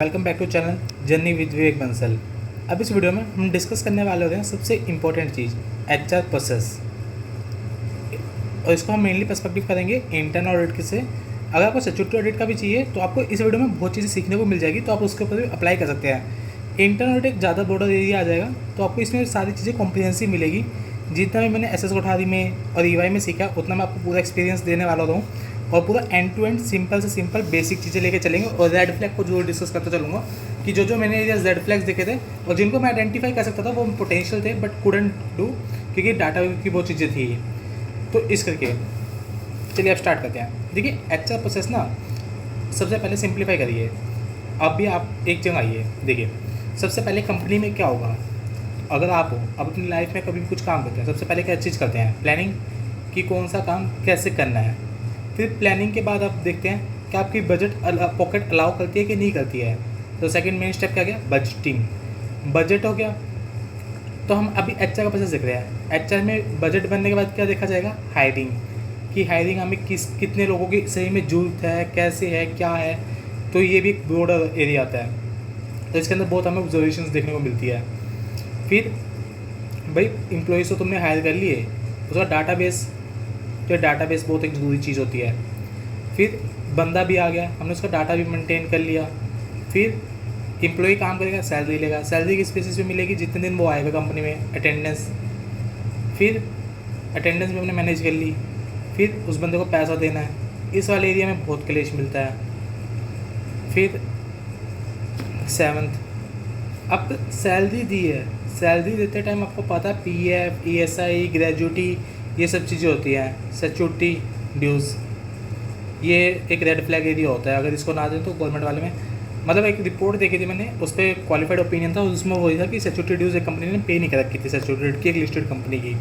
Welcome back to channel journey with Vivek Bansal. अब इस video में हम डिस्कस करने वाले होते हैं सबसे इम्पोर्टेंट चीज़ एचआर प्रोसेस, और इसको हम मेनली पर्सपेक्टिव करेंगे इंटरनल ऑडिट से। अगर आपको स्टैट्यूटरी ऑडिट का भी चाहिए तो आपको इस वीडियो में बहुत चीज़ें सीखने को मिल जाएगी, तो आप उसके ऊपर भी अप्लाई कर सकते हैं। इंटरनल ऑडिट ज़्यादा बॉर्डर एरिया आ जाएगा, तो आपको इसमें सारी चीज़ें कॉम्प्रिहेंसिव मिलेगी। जितना भी मैंने एसएस कोठारी में और ईवाई में सीखा उतना मैं आपको पूरा एक्सपीरियंस देने वाला हूँ, और पूरा एंड टू एंड सिंपल से सिंपल बेसिक चीज़ें लेके चलेंगे। और रेड फ्लैग को जरूर डिस्कस करते चलूँगा कि जो मैंने एरियाज रेड फ्लैग्स देखे थे और जिनको मैं आइडेंटिफाई कर सकता था वो पोटेंशियल थे बट कुडंट डू, क्योंकि डाटा की बहुत चीज़ें थी। तो इस करके चलिए अब स्टार्ट करते हैं। देखिए एचआर प्रोसेस ना सबसे पहले सिंप्लीफाई करिए। अब भी आप एक जगह आइए, देखिए सबसे पहले कंपनी में क्या होगा। अगर आप हो अब अपनी लाइफ में कभी भी कुछ काम करते हैं, सबसे पहले क्या चीज़ करते हैं, प्लानिंग कि कौन सा काम कैसे करना है। फिर प्लानिंग के बाद आप देखते हैं कि आपकी बजट पॉकेट अलाउ करती है कि नहीं करती है। तो सेकंड मेन स्टेप क्या गया, बजटिंग। बजट हो गया तो हम अभी एचआर का प्रोसेस देख रहे हैं। एचआर में बजट बनने के बाद क्या देखा जाएगा, हायरिंग। कि हायरिंग हमें कितने लोगों की सही में जरूरत है, कैसे है, क्या है। तो ये भी एक ब्रॉडर एरिया आता है, तो इसके अंदर बहुत हमें ऑब्जर्वेशंस देखने को मिलती है। फिर भाई एम्प्लॉयज़ तो तुमने हायर कर लिए, उसका डाटाबेस, तो डाटाबेस बहुत एक ज़रूरी चीज़ होती है। फिर बंदा भी आ गया, हमने उसका डाटा भी मेंटेन कर लिया। फिर एम्प्लॉय काम करेगा, सैलरी लेगा, सैलरी किस बेसिस पे मिलेगी, जितने दिन वो आएगा कंपनी में, अटेंडेंस। फिर अटेंडेंस भी हमने मैनेज कर ली। फिर उस बंदे को पैसा देना है, इस वाले एरिया में बहुत क्लेश मिलता है। फिर सेवन्थ, अब सैलरी दी है, सैलरी देते टाइम आपको पता है पीएफ, ईएसआई, ग्रेजुटी, ये सब चीज़ें होती हैं, स्टैट्यूटरी ड्यूज़। ये एक रेड फ्लैग एरिया होता है, अगर इसको ना दें तो गवर्नमेंट वाले में, मतलब एक रिपोर्ट देखी थी मैंने, उस पर क्वालिफाइड ओपिनियन था, उसमें वही था कि स्टैट्यूटरी ड्यूज़ एक कंपनी ने पे नहीं कर रखी थी, स्टैट्यूटरी की एक लिस्टेड कंपनी की।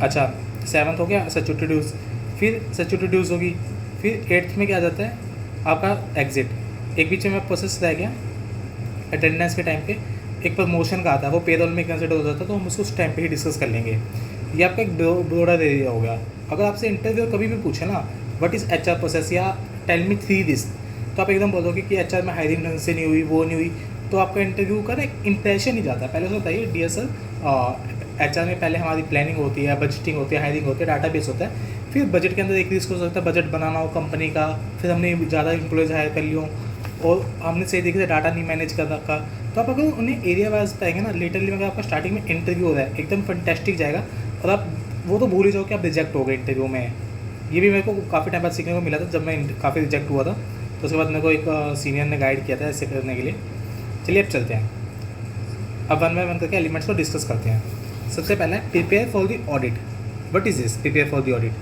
अच्छा, सेवन्थ हो गया स्टैट्यूटरी ड्यूज़। फिर स्टैट्यूटरी ड्यूज़ होगी। फिर एट्थ में क्या आ जाता है आपका एग्जिट। एक बीच में प्रोसेस रह गया अटेंडेंस के टाइम पे, एक प्रमोशन का आता है, वो पेरोल में कंसिडर हो जाता है, तो हम उसको उस टाइम पे ही डिस्कस कर लेंगे। ये आपका एक ब्रॉडर एरिया हो गया। अगर आपसे इंटरव्यू कभी भी पूछे ना व्हाट इज़ एचआर प्रोसेस या टेल मी 3 दिस, तो आप एकदम बोलोगे कि एचआर में हायरिंग ढंग से नहीं हुई, वो नहीं हुई, तो आपका इंटरव्यू का ना एक इंप्रेशन ही जाता है। पहले तो बताइए डियर सर, एचआर में पहले हमारी प्लानिंग होती है, बजटिंग होती है, हायरिंग होती है, डाटाबेस होता है। फिर बजट के अंदर एक रिस्क हो सकता है बजट बनाना हो कंपनी का, फिर हमने ज़्यादा एम्प्लॉयज़ हायर कर लियो और हमने सही तरीके से डाटा नहीं मैनेज कर रखा। तो आप अगर उन्हें एरिया वाइज पाएंगे ना, लिटरली अगर आपका स्टार्टिंग में इंटरव्यू हो रहा है एकदम फैंटास्टिक जाएगा, और आप वो तो भूल ही जाओ कि आप रिजेक्ट हो गए इंटरव्यू में। ये भी मेरे को काफ़ी टाइम बाद सीखने को मिला था, जब मैं काफ़ी रिजेक्ट हुआ था, तो उसके बाद मेरे को एक सीनियर ने गाइड किया था ऐसे करने के लिए। चलिए अब चलते हैं, अब वन बाय वन करके एलिमेंट्स को डिस्कस करते हैं। सबसे पहला है prepare for the audit. What is this prepare for the audit?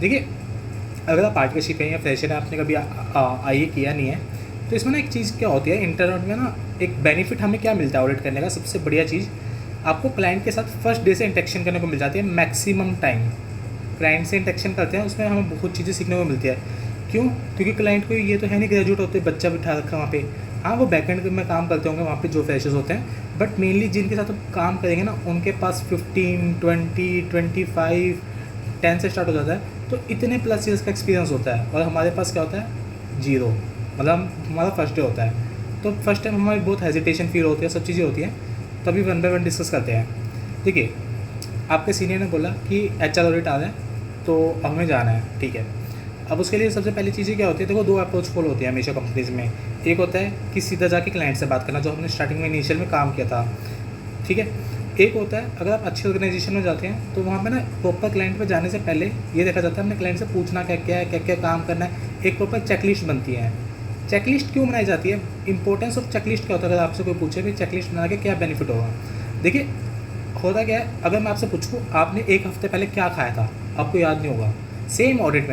देखिए अगर आप पार्टनरशिप है या फ्रेशर है, आपने कभी आईए किया नहीं है, तो इसमें ना एक चीज़ क्या होती है इंटरनेट में ना, एक बेनिफिट हमें क्या मिलता है ऑडिट करने का, सबसे बढ़िया चीज़ आपको क्लाइंट के साथ फर्स्ट डे से इंटरेक्शन करने को मिल जाती है। मैक्सिमम टाइम क्लाइंट से इंटरेक्शन करते हैं, उसमें हमें बहुत चीज़ें सीखने को मिलती है। क्यों? क्योंकि क्लाइंट को ये तो है नहीं ग्रेजुएट होते बच्चा बिठा रखा वहाँ पे, हाँ वो बैकएंड में काम करते होंगे वहाँ पे जो फ्रेशर्स होते हैं, बट मेनली जिनके साथ आप काम करेंगे ना उनके पास 15, 20, 25, 10 से स्टार्ट हो जाता है, तो इतने प्लस ईयर्स का एक्सपीरियंस होता है। और हमारे पास क्या होता है, 0, मतलब हमारा फर्स्ट डे होता है। तो फर्स्ट टाइम हमारी बहुत हेजिटेशन फील होती है, सब चीज़ें होती हैं, तभी वन बाय वन डिस्कस करते हैं। देखिए आपके सीनियर ने बोला कि एचआर ऑडिट आ रहा है तो हमें जाना है, ठीक है। अब उसके लिए सबसे पहली चीज़ें क्या होती है, देखो 2 अप्रोच फॉलो होती है हमेशा कंपनीज में। एक होता है कि सीधा जाके क्लाइंट से बात करना, जो हमने स्टार्टिंग में इनिशियल में काम किया था, ठीक है। एक होता है अगर आप अच्छी ऑर्गेनाइजेशन में जाते हैं तो वहाँ पे ना प्रॉपर क्लाइंट पे जाने से पहले ये देखा जाता है अपने क्लाइंट से पूछना क्या क्या है, क्या क्या काम करना है, एक प्रॉपर चेकलिस्ट बनती है। चेकलिस्ट क्यों बनाई जाती है, इंपॉर्टेंस ऑफ चेकलिस्ट क्या होता है, अगर आपसे कोई पूछे कि चेकलिस्ट बना के क्या बेनिफिट होगा। देखिए होता क्या है, अगर मैं आपसे पूछूँ आपने एक हफ्ते पहले क्या खाया था, आपको याद नहीं होगा। सेम ऑडिट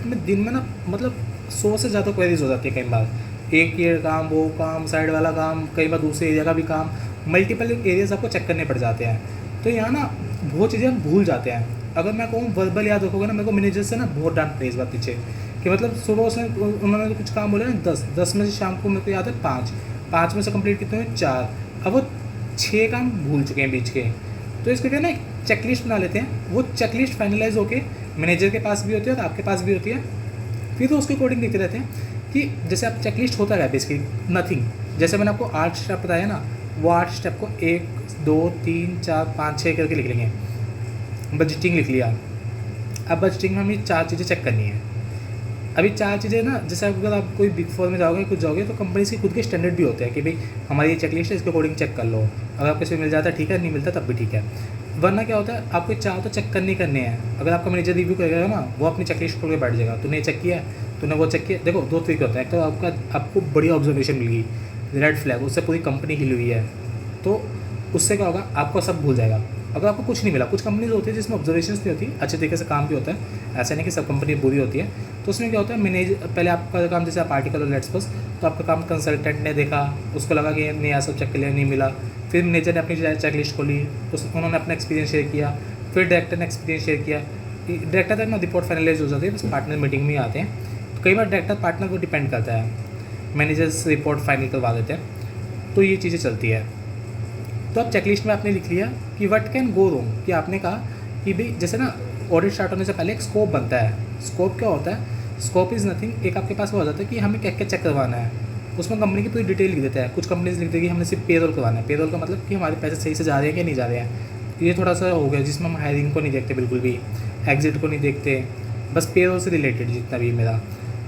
में दिन में ना मतलब 100 से ज़्यादा क्वेरीज हो जाती है कई बार, एक ये काम, वो काम, साइड वाला काम, कई बार दूसरे एरिया का भी काम, मल्टीपल एरियाज आपको चेक करने पड़ जाते हैं। तो यहाँ ना बहुत चीज़ें हम भूल जाते हैं। अगर मैं कहूँ वर्बल याद रखोगे ना, मेरे को मैनेजर से ना बहुत डांट पड़ी इस बात पीछे कि मतलब सुबह उसने उन्होंने कुछ काम बोले ना 10 में से शाम को मेरे को याद है 5 में से कंप्लीट कितने हुए 4, अब वो 6 काम भूल चुके हैं बीच के। तो इसको क्या ना एक चेकलिस्ट बना लेते हैं, वो चेकलिस्ट फाइनलाइज होके मैनेजर के पास भी होती है और आपके पास भी होती है। फिर तो उसके अकॉर्डिंग देखते रहते हैं कि जैसे आप चेकलिस्ट होता है बेसिकली नथिंग, जैसे मैंने आपको 8 स्टेप बताया ना, वो 8 स्टेप को 1 2 3 4 5 6 करके लिख लेंगे। बजटिंग लिख लिया। अब बजटिंग में हमें 4 चीज़ें चेक करनी है। अभी 4 चीज़ें ना, जैसे अगर आप कोई बिग फोर में जाओगे कुछ जाओगे तो कंपनी से खुद के स्टैंडर्ड भी होते हैं कि भाई हमारी ये चेकलिस्ट है, इसके अकॉर्डिंग चेक कर लो। अगर आपको इसमें मिल जाता है ठीक है, नहीं मिलता तब भी ठीक है। वरना क्या होता है, आपको 4 तो चेक करने ही करने हैं। अगर आपका मैनेजर रिव्यू करेगा ना, वो अपनी चेकलिस्ट खोल के बैठ जाएगा, तूने ये चेक किया, तूने वो चेक किया। देखो 2 तरीके होते हैं, एक तो आपको बड़ी ऑब्जर्वेशन मिल गई, रेड फ्लैग, उससे पूरी कंपनी हिली हुई है, तो उससे क्या होगा, आपको सब भूल जाएगा। अगर आपको कुछ नहीं मिला, कुछ कंपनीज होती है जिसमें ऑब्जर्वेशंस नहीं होती, अच्छे तरीके से काम भी होता है, ऐसा नहीं कि सब कंपनी बुरी होती है। तो उसमें क्या होता है, मैनेजर पहले आपका काम, जैसे आप आर्टिकल और लेट्स सपोज, तो आपका काम कंसल्टेंट ने देखा, उसको लगा कि नहीं यार सब चेक कर लिया, नहीं मिला। फिर मैनेजर ने अपनी चेकलिस्ट खोली, उन्होंने अपना एक्सपीरियंस शेयर किया, फिर डायरेक्टर ने एक्सपीरियंस शेयर किया। डायरेक्टर तक ना रिपोर्ट फाइनलाइज हो जाती है, बस पार्टनर मीटिंग में आते हैं। तो कई बार डायरेक्टर पार्टनर को डिपेंड करता है, मैनेजर्स रिपोर्ट फाइनल करवा देते हैं, तो ये चीज़ें चलती है। तो अब चेकलिस्ट में आपने लिख लिया कि व्हाट कैन गो रॉन्ग, कि आपने कहा कि भाई जैसे ना ऑडिट स्टार्ट होने से पहले एक स्कोप बनता है। स्कोप क्या होता है, स्कोप इज़ नथिंग, एक आपके पास वो हो जाता है कि हमें क्या क्या चेक करवाना है। उसमें कंपनी की पूरी डिटेल लिख देता है। कुछ कंपनीज लिख देगी हमने सिर्फ पेरोल करवाना है। पेरोल का मतलब कि हमारे पैसे सही से जा रहे हैं कि नहीं जा रहे हैं। ये थोड़ा सा हो गया जिसमें हम हायरिंग को नहीं देखते, बिल्कुल भी एग्जिट को नहीं देखते, बस पेरोल से रिलेटेड जितना भी मेरा।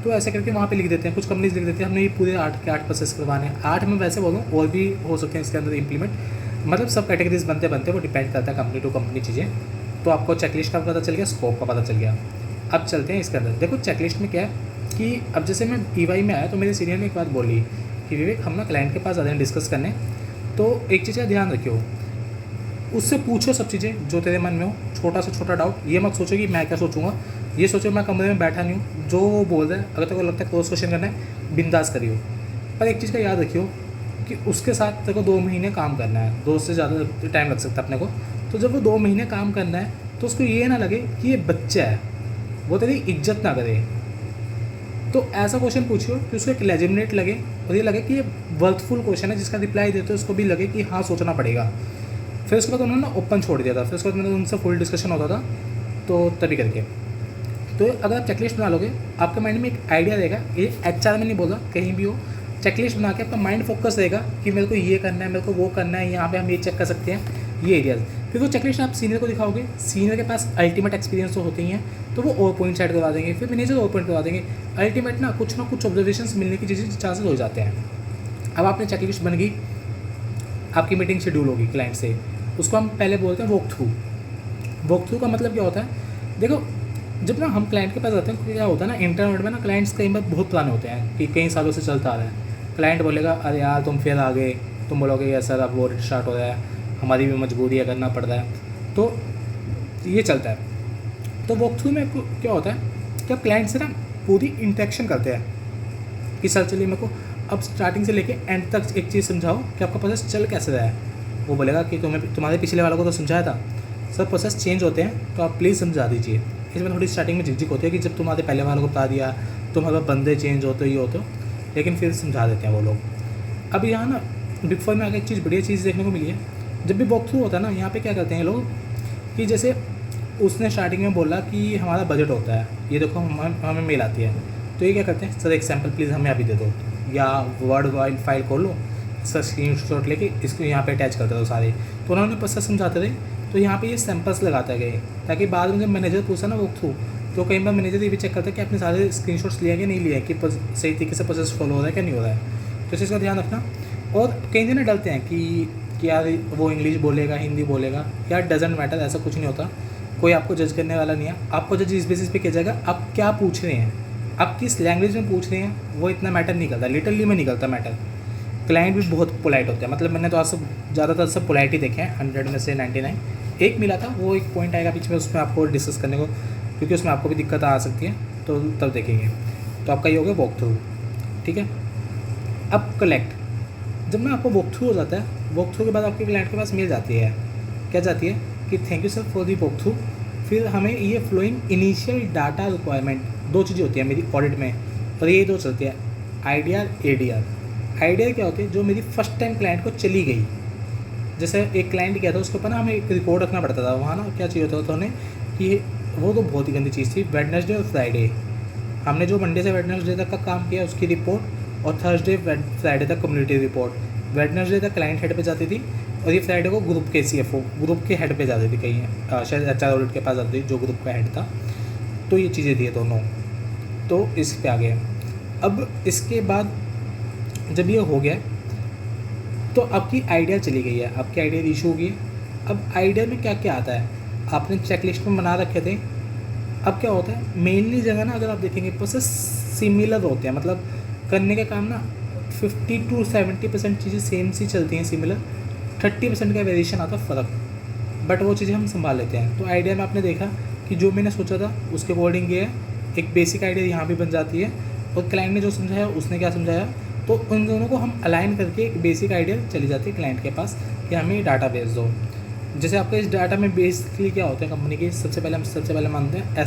तो ऐसे करके वहाँ पे लिख देते हैं। कुछ कंपनीज लिख देते हैं हमने ये पूरे 8 के 8 प्रोसेस करवाने हैं। 8 में वैसे बोलूँ और भी हो सकते हैं इसके अंदर इम्प्लीमेंट, मतलब सब कैटेगरीज बनते बनते वो डिपेंड करता है कंपनी टू कंपनी चीज़ें। तो आपको चेकलिस्ट का पता चल गया, स्कोप का पता चल गया। अब चलते हैं इसके अंदर। देखो चेकलिस्ट में क्या है कि अब जैसे मैं EY में आया तो मेरे सीनियर ने एक बात बोली कि विवेक हम ना क्लाइंट के पास आते हैं डिस्कस करने, तो एक चीज़ का ध्यान रखियो, उससे पूछो सब चीज़ें जो तेरे मन में हो, छोटा से छोटा डाउट। ये मत सोचो कि मैं क्या सोचूंगा, ये सोचो मैं कमरे में बैठा नहीं हूँ, जो वो बोल रहा है अगर तेरे को लगता है क्रॉस क्वेश्चन करना है बिंदास करियो। पर एक चीज़ का याद रखियो कि उसके साथ तेरे को 2 महीने काम करना है, 2 से ज़्यादा टाइम लग सकता है अपने को। तो जब वो 2 महीने काम करना है तो उसको ये ना लगे कि ये बच्चा है, वो तेरी इज्जत ना करे। तो ऐसा क्वेश्चन पूछियो कि उसको एक लेजिमिनेट लगे और ये लगे कि ये वर्थफुल क्वेश्चन है, जिसका रिप्लाई देते उसको भी लगे कि हाँ सोचना पड़ेगा। फिर उसके बाद उन्होंने ओपन छोड़ दिया था, फिर उसके बाद मैंने उनसे फुल डिस्कशन होता था, तो तभी करके। तो अगर आप चेकलिस्ट बना लोगे, आपके माइंड में एक आइडिया रहेगा, ये HR में नहीं बोला, कहीं भी हो, चेकलिस्ट बना के आपका माइंड फोकस रहेगा कि मेरे को ये करना है, मेरे को वो करना है, यहाँ पे हम ये चेक कर सकते हैं, ये एरियाज। फिर वो चेकलिस्ट आप सीनियर को दिखाओगे, सीनियर के पास अल्टीमेट एक्सपीरियंस तो होते ही हैं, तो वो और पॉइंट सेट करवा देंगे, फिर मैनेजर और पॉइंट करवा देंगे। अल्टीमेट ना कुछ ऑब्जर्वेशंस मिलने की चीज़ें चांसेस हो जाते हैं। अब आपने चेकलिस्ट बन गई, आपकी मीटिंग शेड्यूल होगी क्लाइंट से, उसको हम पहले बोलते हैं वॉक थ्रू। वॉक थ्रू का मतलब क्या होता है, देखो जब ना हम क्लाइंट के पास आते हैं, क्या होता है ना इंटरनेट में ना, क्लाइंट्स कई बार बहुत पुराने होते हैं कि कई सालों से चलता आ रहा है। क्लाइंट बोलेगा अरे यार तुम फिर आ गए, तुम बोलोगे यार सर अब वो स्टार्ट हो रहा है, हमारी भी मजबूरी है, करना पड़ रहा है, तो ये चलता है। तो वॉक थ्रू में क्या होता है कि आप क्लाइंट से ना पूरी इंटरेक्शन करते हैं कि सर चलिए मेरे को अब स्टार्टिंग से लेके एंड तक एक चीज़ समझाओ कि आपका प्रोसेस चल कैसे रहा है। वो बोलेगा कि तुम्हारे पिछले वालों को तो समझाया था सर, प्रोसेस चेंज होते हैं तो आप प्लीज़ समझा दीजिए। इसमें थोड़ी स्टार्टिंग में झिझक होती है कि जब तुम्हारे पहले वालों को बता दिया, तुम्हारे बंदे चेंज होते ही होते, लेकिन फिर समझा देते हैं वो लोग। अब यहाँ ना बिग फोर में आगे एक चीज़ बढ़िया चीज़ देखने को मिली है, जब भी वॉक थ्रू होता है ना, यहाँ पे क्या करते हैं लोग कि जैसे उसने स्टार्टिंग में बोला कि हमारा बजट होता है, ये देखो हमें मेल आती है, तो ये क्या करते हैं सर एक सैम्पल प्लीज़ हमें अभी दे दो, या वर्ड फाइल खोल लो, इसका स्क्रीनशॉट लेके इसको यहाँ पे अटैच करते दो सारे। तो उन्होंने प्रोसेस समझाते थे, तो यहाँ पे ये सैंपल्स लगाते गए ताकि बाद में जब मैनेजर पूछा ना वॉक थ्रू, तो कई बार मैनेजर ये भी चेक करता है कि आपने सारे स्क्रीनशॉट्स लिए कि नहीं लिए, कि सही तरीके से प्रोसेस फॉलो हो रहा है क्या नहीं हो रहा है। तो इस चीज़ का ध्यान रखना। और कई दिन डरते हैं कि यार वो इंग्लिश बोलेगा, हिंदी बोलेगा, यार डजेंट मैटर, ऐसा कुछ नहीं होता। कोई आपको जज करने वाला नहीं है, आपको जज इस बेसिस पे किया जाएगा आप क्या पूछ रहे हैं, आप किस लैंग्वेज में पूछ रहे हैं, वो इतना मैटर नहीं करता, लिटरली में नहीं करता मैटर। क्लाइंट भी बहुत पोलाइट होते हैं, मतलब मैंने तो आज सब ज़्यादातर सब पोलाइट ही देखे हैं, 100 में से 99। एक मिला था, वो एक पॉइंट आएगा बीच में, उसमें आपको डिस्कस करने को, क्योंकि उसमें आपको भी दिक्कत आ सकती है, तो तब देखेंगे। तो आपका ये हो गया वॉक थ्रू, ठीक है। अब कलेक्ट, जब ना आपको वॉक थ्रू हो जाता है, वॉक थ्रू के बाद आपके क्लाइंट के पास मेल जाती है, क्या जाती है कि thank you sir for the walk through. फिर हमें ये फ्लोइंग इनिशियल डाटा रिक्वायरमेंट, 2 चीज़ें होती हैं मेरी ऑडिट में, और ये 2 चलती है, IDR ADR। IDR क्या होती है, जो मेरी फर्स्ट टाइम क्लाइंट को चली गई, जैसे एक क्लाइंट किया था उसके ऊपर ना हमें एक रिकॉर्ड रखना पड़ता था, वहाँ ना क्या चाहिए होता था उन्हें कि वो तो बहुत ही गंदी चीज़ थी, वेडनेसडे और फ्राइडे हमने जो मंडे से वेडनेसडे तक का काम किया उसकी रिपोर्ट, और थर्सडे फ्राइडे तक कम्युनिटी रिपोर्ट। वेडनेसडे तक क्लाइंट हेड पे जाती थी, और ये फ्राइडे को ग्रुप के CFO, ग्रुप के हेड पे जाती थी, कहीं शायद HR ऑडिट के पास जाती थी जो ग्रुप का हेड था। तो ये चीज़ें थी दोनों, तो इस पे आ गए। अब इसके बाद जब ये हो गया तो आपकी आइडिया चली गई है, आपकी आइडिया इशू हो गई है। अब आइडिया में क्या क्या आता है, आपने चेकलिस्ट में बना रखे थे। अब क्या होता है, मेनली जगह ना अगर आप देखेंगे प्रोसेस सिमिलर होते हैं, मतलब करने का काम ना 50 to 70% चीज़ें सेम सी चलती हैं, सिमिलर 30% का वेरिएशन आता है फ़र्क, बट वो चीज़ें हम संभाल लेते हैं। तो आइडिया में आपने देखा कि जो मैंने सोचा था उसके अकॉर्डिंग ये है, एक बेसिक आइडिया यहाँ भी बन जाती है, और क्लाइंट ने जो समझाया उसने क्या समझाया, तो उन दोनों को हम अलाइन करके एक बेसिक आइडिया चली जाती है क्लाइंट के पास कि हमें डाटा भेज दो। जैसे आपका इस डाटा में बेसिकली क्या होता है कंपनी की, सबसे पहले मानते हैं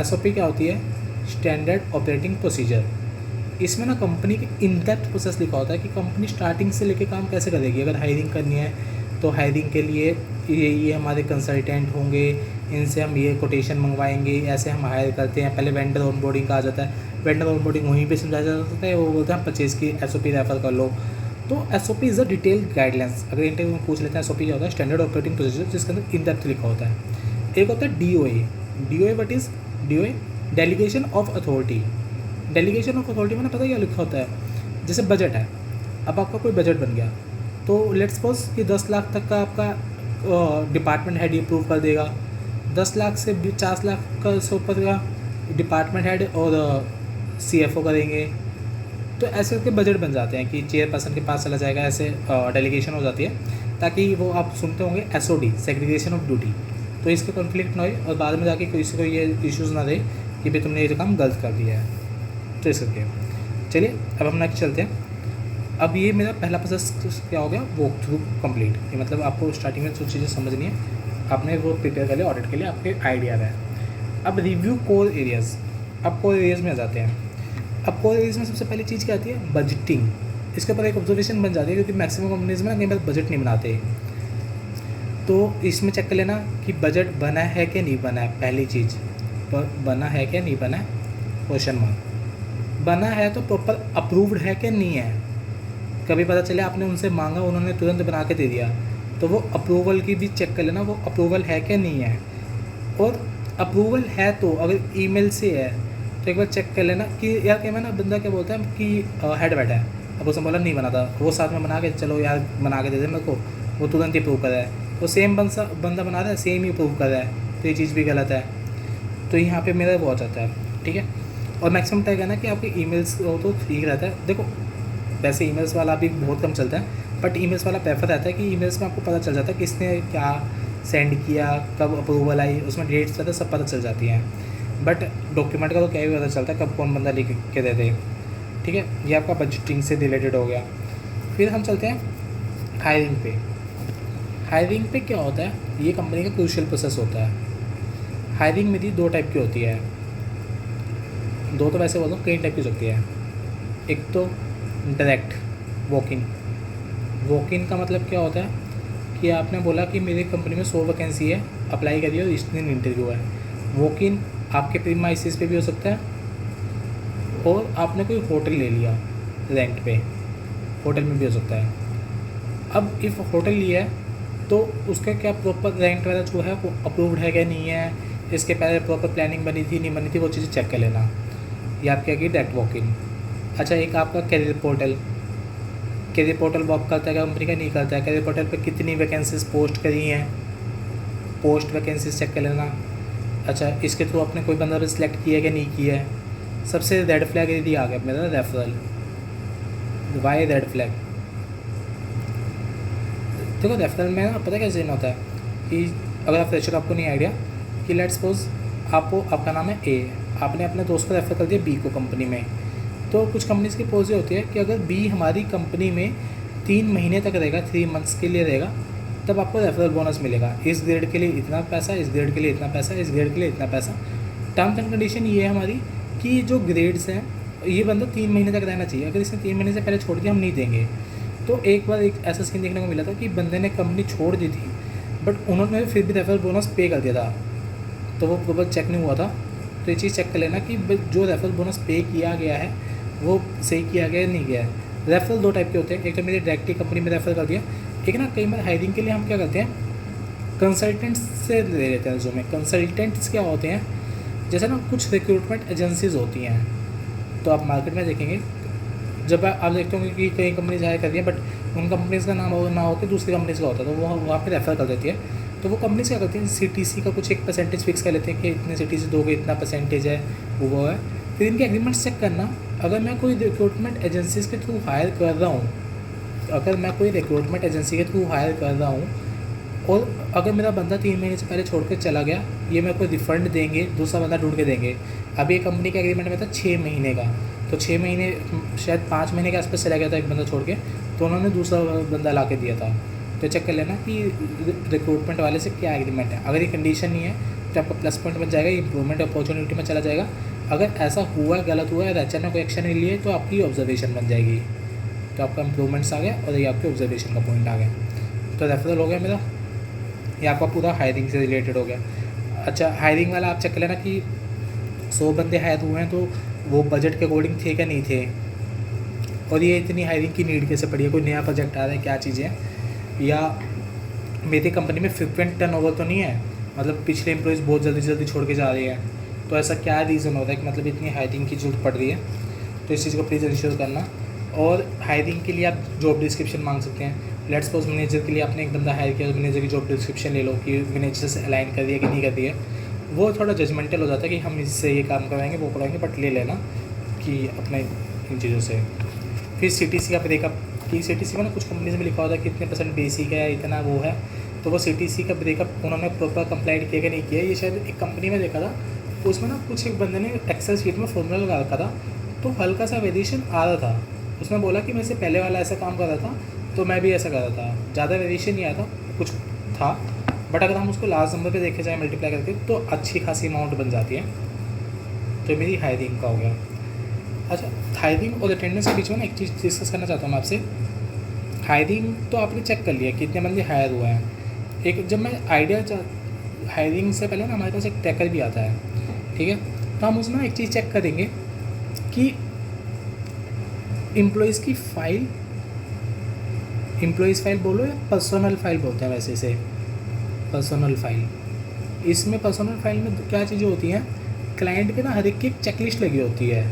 SOP क्या होती है, स्टैंडर्ड ऑपरेटिंग प्रोसीजर। इसमें ना कंपनी के इन डेप्थ प्रोसेस लिखा होता है कि कंपनी स्टार्टिंग से लेके काम कैसे करेगी। अगर हायरिंग करनी है तो हायरिंग के लिए ये हमारे कंसल्टेंट होंगे, इनसे हम ये कोटेशन मंगवाएंगे, ऐसे हम हायर करते हैं। पहले वेंडर ऑनबोर्डिंग का आ जाता है, वेंडर ऑनबोर्डिंग वहीं पे समझाया जाता है, वो बोलते हैं परचेज़ की SOP रेफर कर लो। तो SOP is a detail guidelines. अगर इंटरव्यू में पूछ लेते हैं SOP क्या होता है, स्टैंडर्ड ऑपरेटिंग प्रोसीजर, जिसके अंदर इन डेप्थ लिखा होता है। एक होता है DOA what is DOA, delegation of authority. Delegation of authority में ना पता क्या लिखा होता है, जैसे बजट है, अब आपका कोई बजट बन गया तो लेट्स सपोज कि 10 लाख तक का आपका डिपार्टमेंट हेड अप्रूव कर देगा, 10 लाख से 50 लाख का से ऊपर का डिपार्टमेंट हेड और CFO करेंगे। तो ऐसे करके बजट बन जाते हैं कि चेयरपर्सन के पास चला जाएगा, ऐसे डेलीगेशन हो जाती है, ताकि वो आप सुनते होंगे SOD, सेग्रीगेशन ऑफ ड्यूटी, तो इसके कॉन्फ्लिक्ट ना हो और बाद में जाके किसी को ये इश्यूज़ ना दे कि भाई तुमने ये काम गलत कर दिया है। तो इस करके चलिए अब हम नेक्स्ट चलते हैं। अब ये मेरा पहला प्रोसेस क्या हो गया, वॉक थ्रू कंप्लीट। ये मतलब आपको स्टार्टिंग में जो चीज़ें समझनी है आपने वो प्रिपेयर कर लिया, ऑडिट के लिए आपके आइडिया है। अब रिव्यू कोर एरियाज़, अब कोर एरियाज़ में आ जाते हैं। अब कोर एरियाज़ में सबसे पहली चीज़ क्या आती है, बजटिंग। इसके ऊपर एक ऑब्जर्वेशन बन जाती है, क्योंकि मैक्सिमम कंपनीज़ में ना कई बार बजट नहीं बनाते, तो इसमें चेक कर लेना कि बजट बना है कि नहीं बना है। पहली चीज़ बना है कि नहीं बना है, क्वेश्चन मार्क। बना है तो प्रॉपर अप्रूव्ड है कि नहीं है। कभी पता चले आपने उनसे मांगा, उन्होंने तुरंत बना के दे दिया, तो वो अप्रूवल की भी चेक कर लेना, वो अप्रूवल है कि नहीं है। और अप्रूवल है तो अगर ईमेल से है तो एक बार चेक कर लेना कि यार क्या मैं ना, बंदा क्या बोलता है कि हेड बैठा है, अब उसने बोला नहीं बना था, वो साथ में बना के चलो यार बना के दे दे मेरे को, वो तुरंत ही अप्रूव कर रहा है, तो सेम बंदा बना रहा है, सेम ही अप्रूव कर रहा है, तो ये चीज़ भी गलत है। तो यहाँ पे मेरा वो आ जाता है, ठीक है। और मैक्सिमम टाइम है ना कि आपके ईमेल्स हो तो ठीक रहता है। देखो वैसे ईमेल्स वाला भी बहुत कम चलता है, बट ईमेल्स वाला प्रेफर रहता है कि ईमेल्स में आपको पता चल जाता है किसने क्या सेंड किया, कब अप्रूवल आई, उसमें डेट्स वगैरह सब पता चल जाती हैं। बट डॉक्यूमेंट का तो क्या ही पता चलता है कब कौन बंदा लिख के दे दे, ठीक है। ये आपका बजटिंग से रिलेटेड हो गया। फिर हम चलते हैं हायरिंग पे। हायरिंग पे क्या होता है, ये कंपनी का क्रूशियल प्रोसेस होता है। हायरिंग मेरी 2 टाइप की होती है, 2 तो वैसे बोलता हूँ कई टाइप की होती है। एक तो डायरेक्ट वॉक इन का मतलब क्या होता है कि आपने बोला कि मेरी कंपनी में 100 वैकेंसी है, अप्लाई करिए और इस दिन इंटरव्यू है। वॉक इन आपके प्रीमाइसेस पे भी हो सकता है, और आपने कोई होटल ले लिया रेंट पे, होटल में भी हो सकता है। अब इफ़ होटल लिया है तो उसका क्या प्रॉपर रेंट वगैरह जो है वो अप्रूव्ड है क्या नहीं है, इसके पहले प्रॉपर प्लानिंग बनी थी नहीं बनी थी, वो चीज़ें चेक कर लेना। ये आपकी आगे डायरेक्ट वॉक इन। अच्छा, एक आपका कैरियर पोर्टल वर्क करता है कंपनी का, नहीं करता है। कैरियर पोर्टल पे कितनी वैकेंसीज पोस्ट करी हैं, पोस्ट वैकेंसीज चेक कर लेना। अच्छा, इसके थ्रू आपने कोई बंदा भी सिलेक्ट किया है कि नहीं किया है। सबसे रेड फ्लैग यदि आ गया मेरा रेफरल, वाई रेड फ्लैग। देखो रेफरल में ना पता क्या सीन होता है कि अगर आप फ्रेशर, आपको नहीं आइडिया कि लेट्स सपोज आपका नाम है ए, आपने अपने दोस्त को रेफ़र कर दिया बी को कंपनी में। तो कुछ कंपनीज़ की पॉलिसी होती है कि अगर बी हमारी कंपनी में 3 महीने तक रहेगा, 3 मंथ्स के लिए रहेगा, तब आपको रेफरल बोनस मिलेगा। इस ग्रेड के लिए इतना पैसा, इस ग्रेड के लिए इतना पैसा, इस ग्रेड के लिए इतना पैसा। टर्म्स एंड कंडीशन ये है हमारी कि जो ग्रेड्स हैं ये बंदा 3 महीने तक रहना चाहिए, अगर इसने 3 महीने से पहले छोड़ दिया हम नहीं देंगे। तो एक बार एक ऐसा सीन देखने को मिला था कि बंदे ने कंपनी छोड़ दी थी, बट उन्होंने फिर भी रेफरल बोनस पे कर दिया था, तो वो प्रॉपर चेक नहीं हुआ था, तो तो ये चीज़ चेक कर लेना कि जो रेफरल बोनस पे किया गया है वो सही किया गया है नहीं गया है। रेफरल 2 टाइप के होते हैं, एक तो मेरी डायरेक्टली कंपनी में रेफर कर दिया, एक ना कई बार हायरिंग के लिए हम क्या करते हैं कंसल्टेंट्स से ले लेते हैं रिज्यूमे। कंसल्टेंट्स क्या होते हैं, जैसे ना कुछ रिक्रूटमेंट एजेंसीज होती हैं, तो आप मार्केट में देखेंगे जब आप देखते होंगे कि कई कंपनीज हायर कर रही हैं बट उन कंपनीज़ का नाम ना हो के दूसरी कंपनीज़ का होता है, तो वो वहाँ पे रेफ़र कर देती है। तो वो कंपनीज क्या करती हैं, CTC का कुछ एक परसेंटेज फिक्स कर लेते हैं कि इतने CTC दोगे, इतना परसेंटेज है वो है। फिर इनके एग्रीमेंट्स चेक करना, अगर मैं कोई रिक्रूटमेंट एजेंसीज के थ्रू हायर कर रहा हूँ, अगर मैं कोई रिक्रूटमेंट एजेंसी के थ्रू हायर कर रहा हूँ और अगर मेरा बंदा 3 महीने से पहले छोड़ कर चला गया, ये मेरे को रिफ़ंड देंगे, दूसरा बंदा ढूंढ के देंगे। अभी एक कंपनी के एग्रीमेंट में था 6 महीने का, तो 6 महीने शायद 5 महीने के आसपास चला गया था एक बंदा छोड़ के, तो उन्होंने दूसरा बंदा ला के दिया था। तो चेक कर लेना कि रिक्रूटमेंट वाले से क्या एग्रीमेंट है। अगर ये कंडीशन नहीं है तो आपका प्लस पॉइंट बन जाएगा, इंप्रूवमेंट अपॉर्चुनिटी में चला जाएगा। अगर ऐसा हुआ, गलत हुआ है, एचआर ने कोई एक्शन नहीं लिए, तो आपकी ऑब्जर्वेशन बन जाएगी, तो आपका इंप्रूवमेंट्स आ गया और ये आपके ऑब्जर्वेशन का पॉइंट आ गया। तो रेफरल हो गया मेरा, ये आपका पूरा हायरिंग से रिलेटेड हो गया। अच्छा, हायरिंग वाला आप चेक कर लेना कि 100 बंदे हायर हुए हैं तो वो बजट के अकॉर्डिंग थे क्या नहीं थे, और ये इतनी हायरिंग की नीड कैसे पड़ी है, कोई नया प्रोजेक्ट आ रहा है, क्या चीज़ें हैं, या मेरी कंपनी में फ्रिक्वेंट टर्नओवर तो नहीं है, मतलब पिछले एम्प्लॉयज़ बहुत जल्दी छोड़ के जा रहे हैं, तो ऐसा क्या रीज़न होता है कि मतलब इतनी हायरिंग की जरूरत पड़ रही है। तो इस चीज़ को प्लीज़ इंश्योर करना। और हायरिंग के लिए आप जॉब डिस्क्रिप्शन मांग सकते हैं। लेट्स सपोज मैनेजर के लिए आपने एक बंदा हायर किया, तो मैनेजर की जॉब डिस्क्रिप्शन ले लो कि मैनेजर से अलाइन कर दिया कि नहीं कर दिया। वो थोड़ा जजमेंटल हो जाता है कि हम इससे ये काम कराएंगे वो कराएंगे, बट ले लेना कि अपने इन चीज़ों से। फिर CTC का ब्रेकअप, कि CTC को ना कुछ कंपनीज में लिखा होता है कि इतने % बेसिक है, इतना वो है, तो वो CTC का ब्रेकअप उन्होंने प्रॉपर कंप्लाइंट किया कि नहीं किया। ये शायद एक कंपनी में देखा था, तो उसमें ना कुछ एक बंदे ने एक्सेल शीट में फॉर्मूला लगा रखा था, तो हल्का सा वेरिएशन आ रहा था। उसने बोला कि मैं से पहले वाला ऐसा काम कर रहा था तो मैं भी ऐसा कर रहा था, ज़्यादा वेरिएशन नहीं आया था, कुछ था, बट अगर हम उसको लास्ट नंबर पे देखे जाए मल्टीप्लाई करके तो अच्छी खासी अमाउंट बन जाती है। तो मेरी हायरिंग का हो गया। अच्छा, हायरिंग और अटेंडेंस के बीच में ना एक चीज़ डिस्कस करना चाहता हूँ मैं आपसे। हायरिंग तो आपने चेक कर लिया कितने बंदे हायर हुए हैं। एक जब मैं हायरिंग से पहले ना हमारे पास एक ट्रैकर भी आता है, ठीक है, तो हम उसमें एक चीज़ चेक करेंगे कि एम्प्लॉयज़ फाइल बोलो या पर्सनल फाइल बोलते हैं वैसे से, पर्सनल फाइल। इसमें पर्सनल फाइल में क्या चीज़ें होती हैं, क्लाइंट के ना हर एक की एक चेकलिस्ट लगी होती है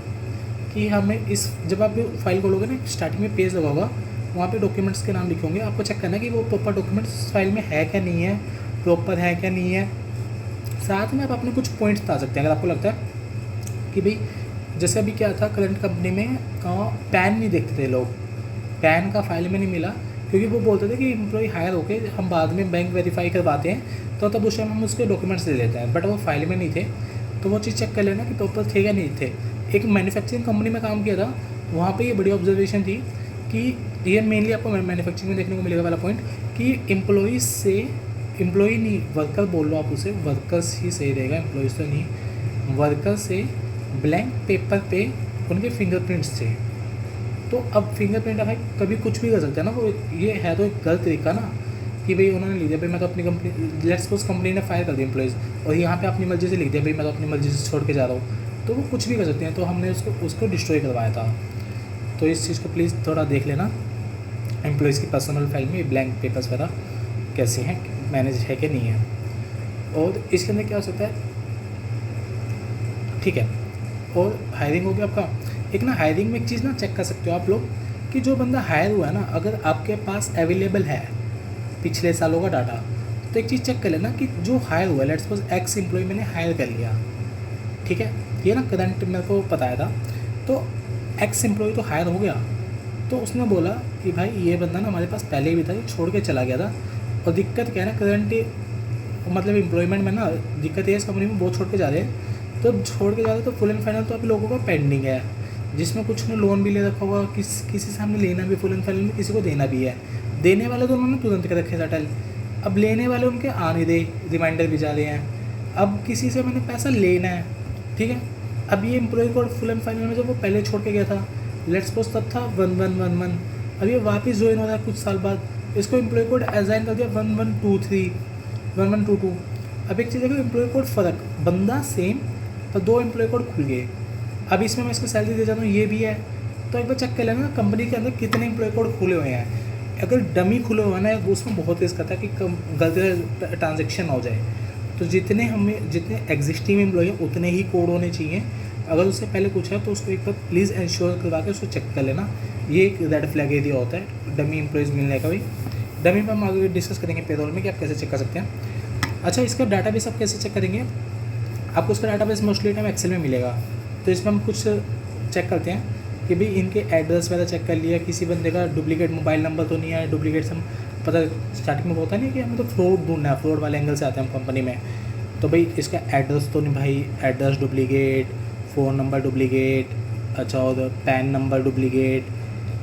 कि हमें इस, जब आप फाइल खोलोगे ना स्टार्टिंग में पेज लगा होगा, वहाँ पे डॉक्यूमेंट्स के नाम लिखे होंगे, आपको चेक करना है कि वो प्रॉपर डॉक्यूमेंट्स फाइल में है क्या नहीं है, प्रॉपर है क्या नहीं है। साथ में आप अपने कुछ पॉइंट्स बता सकते हैं अगर आपको लगता है कि भाई, जैसे अभी क्या था करंट कंपनी में, पैन नहीं देखते थे लोग, पैन का फाइल में नहीं मिला, क्योंकि वो बोलते थे कि एम्प्लॉय हायर होके हम बाद में बैंक वेरीफाई करवाते हैं, तो तब उस टाइम हम उसके डॉक्यूमेंट्स ले लेते हैं, बट वो फाइल में नहीं थे। तो वो चीज़ चेक कर लेना कि प्रॉपर थे या नहीं थे। एक मैन्युफैक्चरिंग कंपनी में काम किया था, वहाँ पे ये बड़ी ऑब्जर्वेशन थी कि ये मेनली आपको मैन्युफैक्चरिंग में देखने को मिलेगा वाला पॉइंट, कि एम्प्लॉयज़ से, एम्प्लॉय नहीं वर्कर बोल लो आप उसे, वर्कर्स ही सही रहेगा, एम्प्लॉयज़ तो नहीं, वर्कर से ब्लैंक पेपर पे उनके फिंगरप्रिंट्स थे। तो अब फिंगरप्रिंट भाई कभी कुछ भी कर सकते हैं ना, वो ये है तो एक गलत तरीका ना कि भाई उन्होंने लिख दिया भाई मैं तो अपनी कंपनी, लेट्स सपोज कंपनी ने फायर कर दिया एम्प्लॉयज़, और यहाँ पे अपनी मर्जी से लिख दिया भाई मैं तो अपनी मर्जी से छोड़ के जा रहा हूँ, तो वो कुछ भी कर सकते हैं। तो हमने उसको डिस्ट्रॉय करवाया था। तो इस चीज़ को प्लीज़ थोड़ा देख लेना, एम्प्लॉयज़ की पर्सनल फाइल में ब्लैंक पेपर्स वगैरह कैसे हैं, मैनेज है कि नहीं है। और इसके अंदर क्या हो सकता है, ठीक है। और हायरिंग हो गया आपका। एक ना हायरिंग में एक चीज़ ना चेक कर सकते हो आप लोग कि जो बंदा हायर हुआ है ना, अगर आपके पास अवेलेबल है पिछले सालों का डाटा, तो एक चीज़ चेक कर लेना कि जो हायर हुआ है, लेट्स सपोज एक्स एम्प्लॉय मैंने हायर कर लिया, ठीक है, ये ना करंट मेरे को बताया था, तो एक्स एम्प्लॉय तो हायर हो गया, तो उसने बोला कि भाई ये बंदा ना हमारे पास पहले भी था, ये छोड़ के चला गया था, और दिक्कत क्या है ना करंट मतलब एम्प्लॉयमेंट में ना दिक्कत है, इस कंपनी में बहुत छोड़ के जा रहे हैं, तो छोड़ के जा रहे हैं, तो फुल एंड फाइनल तो अभी लोगों का पेंडिंग है, जिसमें कुछ ने लोन भी ले रखा होगा, किसी से हमने लेना भी फुल एंड फाइनल में, किसी को देना भी है। देने वाले तो उन्होंने तुरंत के रखे सेटल, अब लेने वाले उनके आने दे, रिमाइंडर भी जा रहे हैं, अब किसी से मैंने पैसा लेना है, ठीक है। अब ये employ code full and final में जब वो पहले छोड़ के गया था, लेट्स सपोज तब था 1111, अब ये वापस ज्वाइन हो रहा है कुछ साल बाद, इसको एम्प्लॉय कोड असाइन कर दिया 1123 1122। अब एक चीज़ है कि एम्प्लॉय कोड फ़र्क, बंदा सेम तो 2 एम्प्लॉय कोड खुल गए। अब इसमें मैं इसको सैलरी दे जाता हूँ, ये भी है। तो एक बार चेक कर लेना कंपनी के अंदर कितने एम्प्लॉय कोड खुले हुए हैं। अगर डमी खुले हुए हैं ना तो उसमें बहुत रिस्क आता है कि गलती से ट्रांजेक्शन हो जाए। तो जितने एग्जिस्टिंग एम्प्लॉय हैं उतने ही कोड होने चाहिए। अगर उससे पहले कुछ है तो उसको एक बार प्लीज़ इंश्योर करवा के उसको चेक कर लेना। ये एक रेड फ्लैग एरिया होता है डमी एम्प्लॉयज़ मिलने का भी। डमी पर हम आगे डिस्कस करेंगे पेरोल में कि आप कैसे चेक कर सकते हैं। अच्छा, इसका डाटाबेस आप कैसे चेक करेंगे? आपको उसका डाटाबेस मोस्टली टाइम एक्सेल में मिलेगा। तो इसमें हम कुछ चेक करते हैं कि भाई इनके एड्रेस वगैरह चेक कर लिया, किसी बंदे का डुप्लीकेट मोबाइल नंबर तो नहीं है। डुप्लीकेट हम पता स्टार्टिंग में होता नहीं कि हमें तो फ्रॉड ढूंढना है, फ्रॉड वाले एंगल से आते हैं हम कंपनी में। तो भाई इसका एड्रेस तो नहीं भाई, address duplicate, phone number duplicate, अच्छा और पैन नंबर डुप्लीकेट,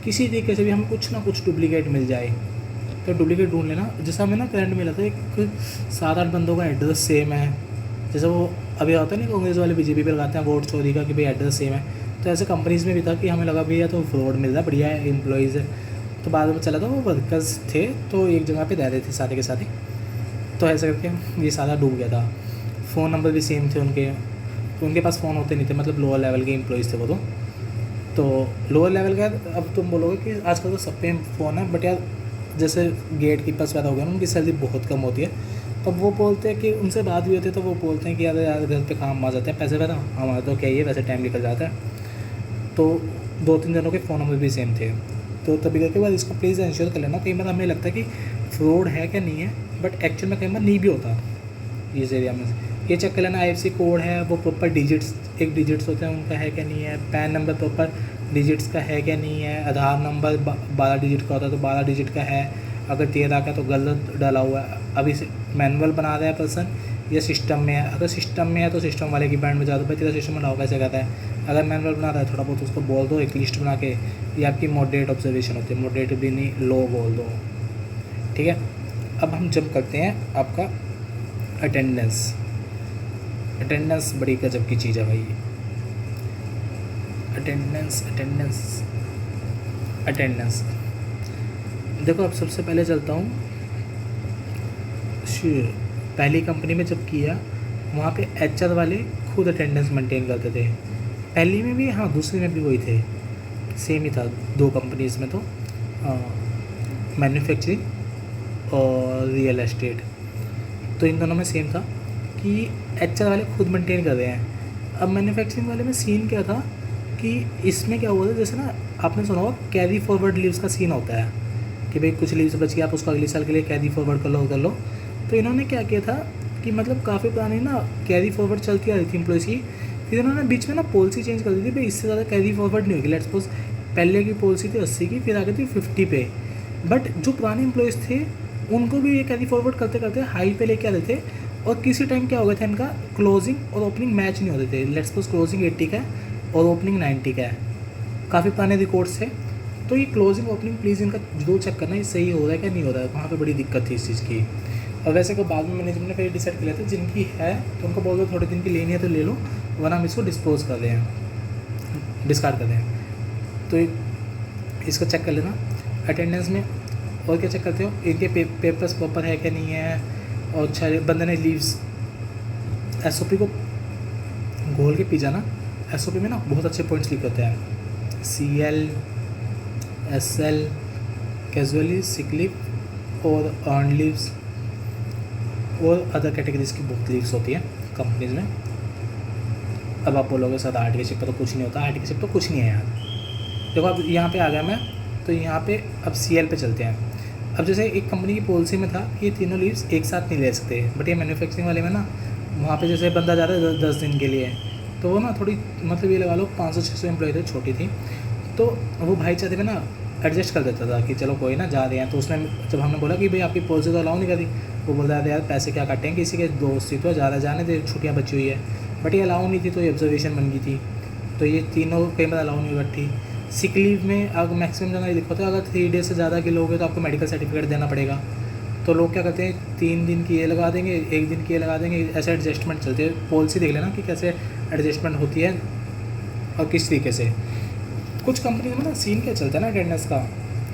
किसी तरीके से भी हमें कुछ ना कुछ डुप्लीकेट मिल जाए तो डुप्लीकेट ढूंढ लेना। जैसा हमें ना करंट मिला था एक 7-8 बंदों का एड्रेस सेम है। जैसे वो अभी होता है नहीं कांग्रेस वाले बीजेपी पे लगाते हैं वोट चोरी का कि भाई एड्रेस सेम है। तो ऐसे कंपनीज़ में भी था कि हमें लगा भैया तो फ्रॉड मिल रहा है, बढ़िया है एम्प्लॉयज़ है। तो बाद में चला था वो वर्कर्स थे तो एक जगह पे रह रहे थे सारे के सारे। तो ऐसे करके ये सारा डूब गया था। फ़ोन नंबर भी सेम थे उनके, तो उनके पास फ़ोन होते नहीं थे, मतलब लोअर लेवल के एम्प्लॉयज़ थे वो। तो लोअर लेवल का अब तुम बोलोगे कि आजकल तो सब पे फ़ोन है, बट यार जैसे गेट कीपर्स पैदा हो गया ना, उनकी सैलरी बहुत कम होती है। तब वो बोलते हैं कि उनसे बात भी होती है तो वो बोलते हैं कि यार घर पे काम आ जाते हैं, पैसे पैदा हमारा तो क्या ही है, वैसे टाइम निकल जाता है। तो 2-3 जनों के फ़ोन नंबर भी सेम थे। तो तभी करके बाद इसको प्लीज़ इंश्योर कर लेना। कई बार हमें लगता है कि फ्रॉड है क्या नहीं है, बट एक्चुअल में कई बार नहीं भी होता इस एरिया में। ये चेक कर लेना IFSC कोड है वो प्रॉपर डिजिट्स, एक डिजिट्स होते हैं उनका है क्या नहीं है। पैन नंबर प्रॉपर डिजिट्स का है क्या नहीं है। आधार नंबर 12 डिजिट का होता है तो 12 डिजिट का है। अगर 13 का तो गलत डाला हुआ है। अभी मैनुअल बना रहा है पर्सन या सिस्टम में है। अगर सिस्टम में है तो सिस्टम वाले की बैंड में जाता भाई तेरा सिस्टम बनाओ कैसे कहता है। अगर मैनुअल बना रहा है थोड़ा बहुत उसको बोल दो एक लिस्ट बना के, ये आपकी मॉडरेट ऑब्जर्वेशन होती है, मॉडरेट भी नहीं लो बोल दो, ठीक है। अब हम जंप करते हैं आपका अटेंडेंस। अटेंडेंस बड़ी गजब की चीज़ है भाई। अटेंडेंस देखो, अब सबसे पहले चलता हूँ पहली कंपनी में जब किया वहाँ पे HR वाले खुद अटेंडेंस मेंटेन करते थे। पहली में भी, हाँ दूसरी में भी वही थे, सेम ही था 2 कंपनीज़ में। तो मैन्युफैक्चरिंग और रियल एस्टेट, तो इन दोनों में सेम था कि HR वाले खुद मेंटेन कर रहे हैं। अब मैन्युफैक्चरिंग वाले में सीन क्या था कि इसमें क्या हुआ था, जैसे ना आपने सुना होगा कैरी फॉरवर्ड लीव्स का सीन होता है कि भाई कुछ लीव्स बच गई आप उसको अगले साल के लिए कैरी फॉरवर्ड कर लो। तो इन्होंने क्या किया था कि मतलब काफ़ी पुरानी ना कैरी फॉरवर्ड चलती आ रही थी एम्प्लॉयज़ की। फिर इन्होंने बीच में ना पॉलिसी चेंज कर दी थी भाई इससे ज़्यादा कैरी फॉरवर्ड नहीं होगी। लेट्स सपोज पहले की पॉलिसी थी 80 की, फिर आ गई थी 50 पे। बट जो पुराने एम्प्लॉयज़ थे उनको भी ये कैरी फॉरवर्ड करते करते हाई पे लेके आ रहे थे। और किसी टाइम क्या हो गया था, इनका क्लोजिंग और ओपनिंग मैच नहीं होते थे। लेट्स सपोज क्लोजिंग 80 का है और ओपनिंग 90 का है, काफ़ी पुराने रिकॉर्ड्स थे। तो ये क्लोजिंग ओपनिंग प्लीज़ इनका जरूर चेक करना, ये सही हो रहा है क्या नहीं हो रहा है। वहाँ पे बड़ी दिक्कत थी इस चीज़ की। और वैसे को बाद में मैनेजमेंट ने फिर डिसाइड कर लिया था जिनकी है तो उनको बोल दो थोड़े दिन की लेनी है तो ले लो, वरना हम इसको डिस्पोज कर रहे हैं, डिस्कार्ड कर रहे हैं। तो इसको चेक कर लेना अटेंडेंस में। और क्या चेक करते हो, इनके पेपर्स प्रॉपर है क्या नहीं है। और अच्छा बंदे ने लीव्स SOP को घोल के पी जाना। SOP में ना बहुत अच्छे पॉइंट्स लिखे होते हैं, CL SL casually sick leave और अर्न लीव्स और अदर कैटेगरीज की बहुत लीव्स होती हैं कंपनीज में। अब आप बोलोगे सर आर्टिकलशिप पर तो कुछ नहीं होता, आर्टिकलशिप तो कुछ नहीं है यार। देखो अब यहाँ पे आ गया मैं, तो यहाँ पे अब CL पे चलते हैं। अब जैसे एक कंपनी की पॉलिसी में था कि ये तीनों लीव्स एक साथ नहीं ले सकते, बट ये मैन्युफैक्चरिंग वाले में ना वहाँ पे जैसे बंदा जा रहा है 10 दिन के लिए, तो वो ना थोड़ी मतलब ये लगा लो 500-600 एम्प्लॉय थे, छोटी थी। तो वो भाईचारे में ना एडजस्ट कर देता था कि चलो कोई ना जा रहे हैं। तो उसने जब हमने बोला कि भाई आपकी पॉलिसी तो अलाउ नहीं करी, वो बोल रहा था यार पैसे क्या काटेंगे, किसी के दोस्त ही तो ज़्यादा जाने दे, छुट्टियाँ बची हुई है। बट ये अलाउ नहीं थी तो ये ऑब्जर्वेशन बन गई थी। तो ये तीनों कई बार अलाउ नहीं बैठी। सिक लीव में अगर मैक्सिमम जगह ये लिखा होता है अगर 3 डेज से ज़्यादा के लोग हैं तो आपको मेडिकल सर्टिफिकेट देना पड़ेगा। तो लोग क्या करते हैं 3 दिन की ये लगा देंगे, 1 दिन की ये लगा देंगे, ऐसे एडजस्टमेंट चलते हैं। पॉलिसी देख लेना कि कैसे एडजस्टमेंट होती है और किस तरीके से। कुछ कंपनी में ना सीन क्या चलता है ना अटेंडेंस का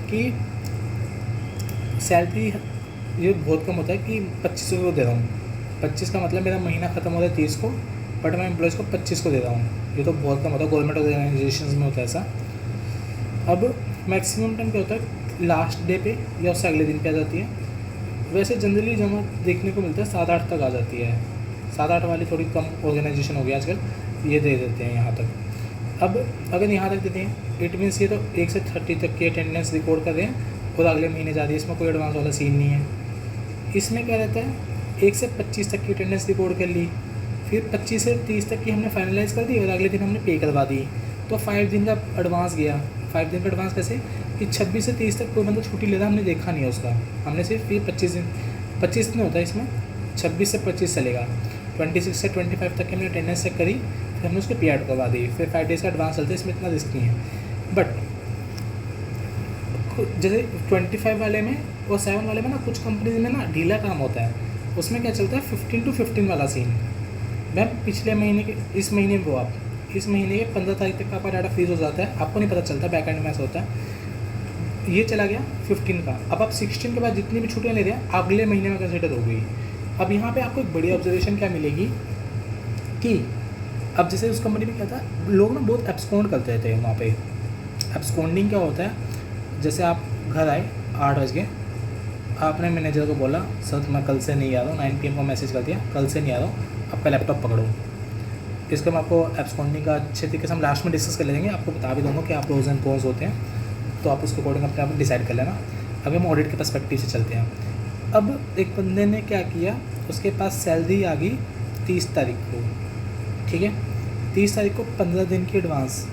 कि सैलरी ये बहुत कम होता है कि 2500 दे रहा हूँ। 25 का मतलब मेरा महीना ख़त्म हो रहा है 30 को बट मैं एम्प्लॉयज़ को 25 को दे रहा हूँ। ये तो बहुत कम होता है, गवर्नमेंट ऑर्गेनाइजेशन में होता है ऐसा। अब मैक्सिमम टाइम क्या होता है, लास्ट डे पे या उससे अगले दिन पे आ जाती है। वैसे जनरली जमा देखने को मिलता है 7-8 तक आ जाती है। 7-8 वाली थोड़ी कम ऑर्गेनाइजेशन हो गई आजकल, ये दे देते हैं यहाँ तक। अब अगर यहाँ तक देते हैं, इट मीन्स ये तो 1 से 30 तक की अटेंडेंस रिकॉर्ड कर रहे हैं और अगले महीने जा रही है, इसमें कोई एडवांस वाला सीन नहीं है। इसमें क्या रहता है, 1 से 25 तक की अटेंडेंस रिकॉर्ड कर ली, फिर 25 से 30 तक की हमने फाइनलाइज़ कर दी और अगले दिन हमने पे करवा दी, तो 5 दिन का एडवांस गया। 5 दिन का एडवांस कैसे कि 26 से 30 तक कोई बंदा छुट्टी लेता हमने देखा नहीं है उसका, हमने सिर्फ फिर 25 दिन होता है इसमें, 26 से 25 चलेगा, 26 से 25 तक की हमने अटेंडेंस चेक करी, फिर हमने उसके पे आउट करवा दी, फिर 5 डेज़ का एडवांस चलता है, इसमें इतना रिस्क नहीं है। बट जैसे 25 वाले में और 7 वाले में ना कुछ कंपनीज में ना ढीला काम होता है, उसमें क्या चलता है 15 to 15 वाला सीन। मैम पिछले महीने के इस महीने में आप इस महीने के 15 तारीख तक का आपका डाटा फ्रीज हो जाता है, आपको नहीं पता चलता, बैक एंड में ऐसा होता है। ये चला गया 15 का, अब आप 16 के बाद जितनी भी छुट्टियाँ ले रहे हैं अगले महीने में कंसिडर हो गई। अब यहाँ पे आपको एक बड़ी ऑब्जर्वेशन क्या मिलेगी कि अब जैसे उस कंपनी में क्या था, लोग ना बहुत एब्सकॉन्ड करते थे वहाँ पे। एब्सकॉन्डिंग क्या होता है, जैसे आप घर आए 8 बजे, आपने मैनेजर को बोला सर मैं कल से नहीं आ रहा हूँ, 9 PM को मैसेज कर दिया कल से नहीं आ रहा हूँ, आपका लैपटॉप पकड़ो। इसका मैं आपको एब्सकॉन्डिंग का अच्छे तरीके से हम लास्ट में डिस्कस कर लेंगे, आपको बता भी दूँगा कि आप प्रोज एंड कॉन्स होते हैं, तो आप उसके अकॉर्डिंग अपने आप डिसाइड कर लेना। अभी हम ऑडिट के पर्सपेक्टिव से चलते हैं। अब एक बंदे ने क्या किया, उसके पास सैलरी आ गई 30 तारीख को, ठीक है, 30 तारीख को 15 दिन की एडवांस,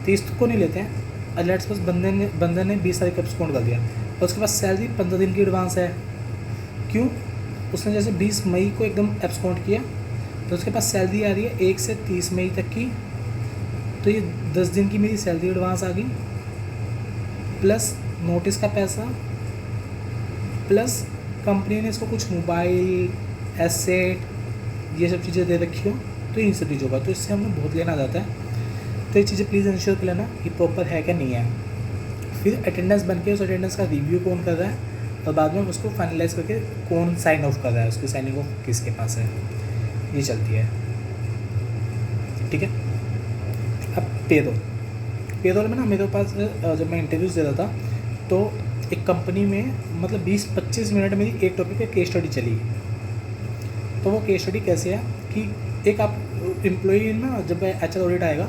30 को नहीं लेते हैं, लेट्स सपोज बंदे ने 20 तारीख को एब्सकॉन्ड कर दिया और उसके पास सैलरी 15 दिन की एडवांस है। क्यों, उसने जैसे 20 मई को एकदम एब्सकॉन्ड किया तो उसके पास सैलरी आ रही है 1 से 30 मई तक की, तो ये 10 दिन की मेरी सैलरी एडवांस आ गई, प्लस नोटिस का पैसा, प्लस कंपनी ने इसको कुछ मोबाइल एसेट ये सब चीज़ें दे रखी हो, तो इन सब चीज़ों का तो इससे हमें बहुत लेना जाता है। तो ये चीज़ें प्लीज़ इंश्योर कर लेना कि प्रॉपर है क्या नहीं है। फिर अटेंडेंस बन के उस अटेंडेंस का रिव्यू कौन कर रहा है और बाद में उसको फाइनलाइज करके कौन साइन ऑफ कर रहा है, उसकी साइनिंग ऑफ किसके पास है, ये चलती है, ठीक है। अब पेरोल में ना मेरे पास जब मैं इंटरव्यूज़ दे रहा था तो एक कंपनी में मतलब 20-25 मिनट मेरी एक टॉपिक पे केस स्टडी चली। तो वो केस स्टडी कैसे है कि एक आप एम्प्लॉई ना जब HR ऑडिट आएगा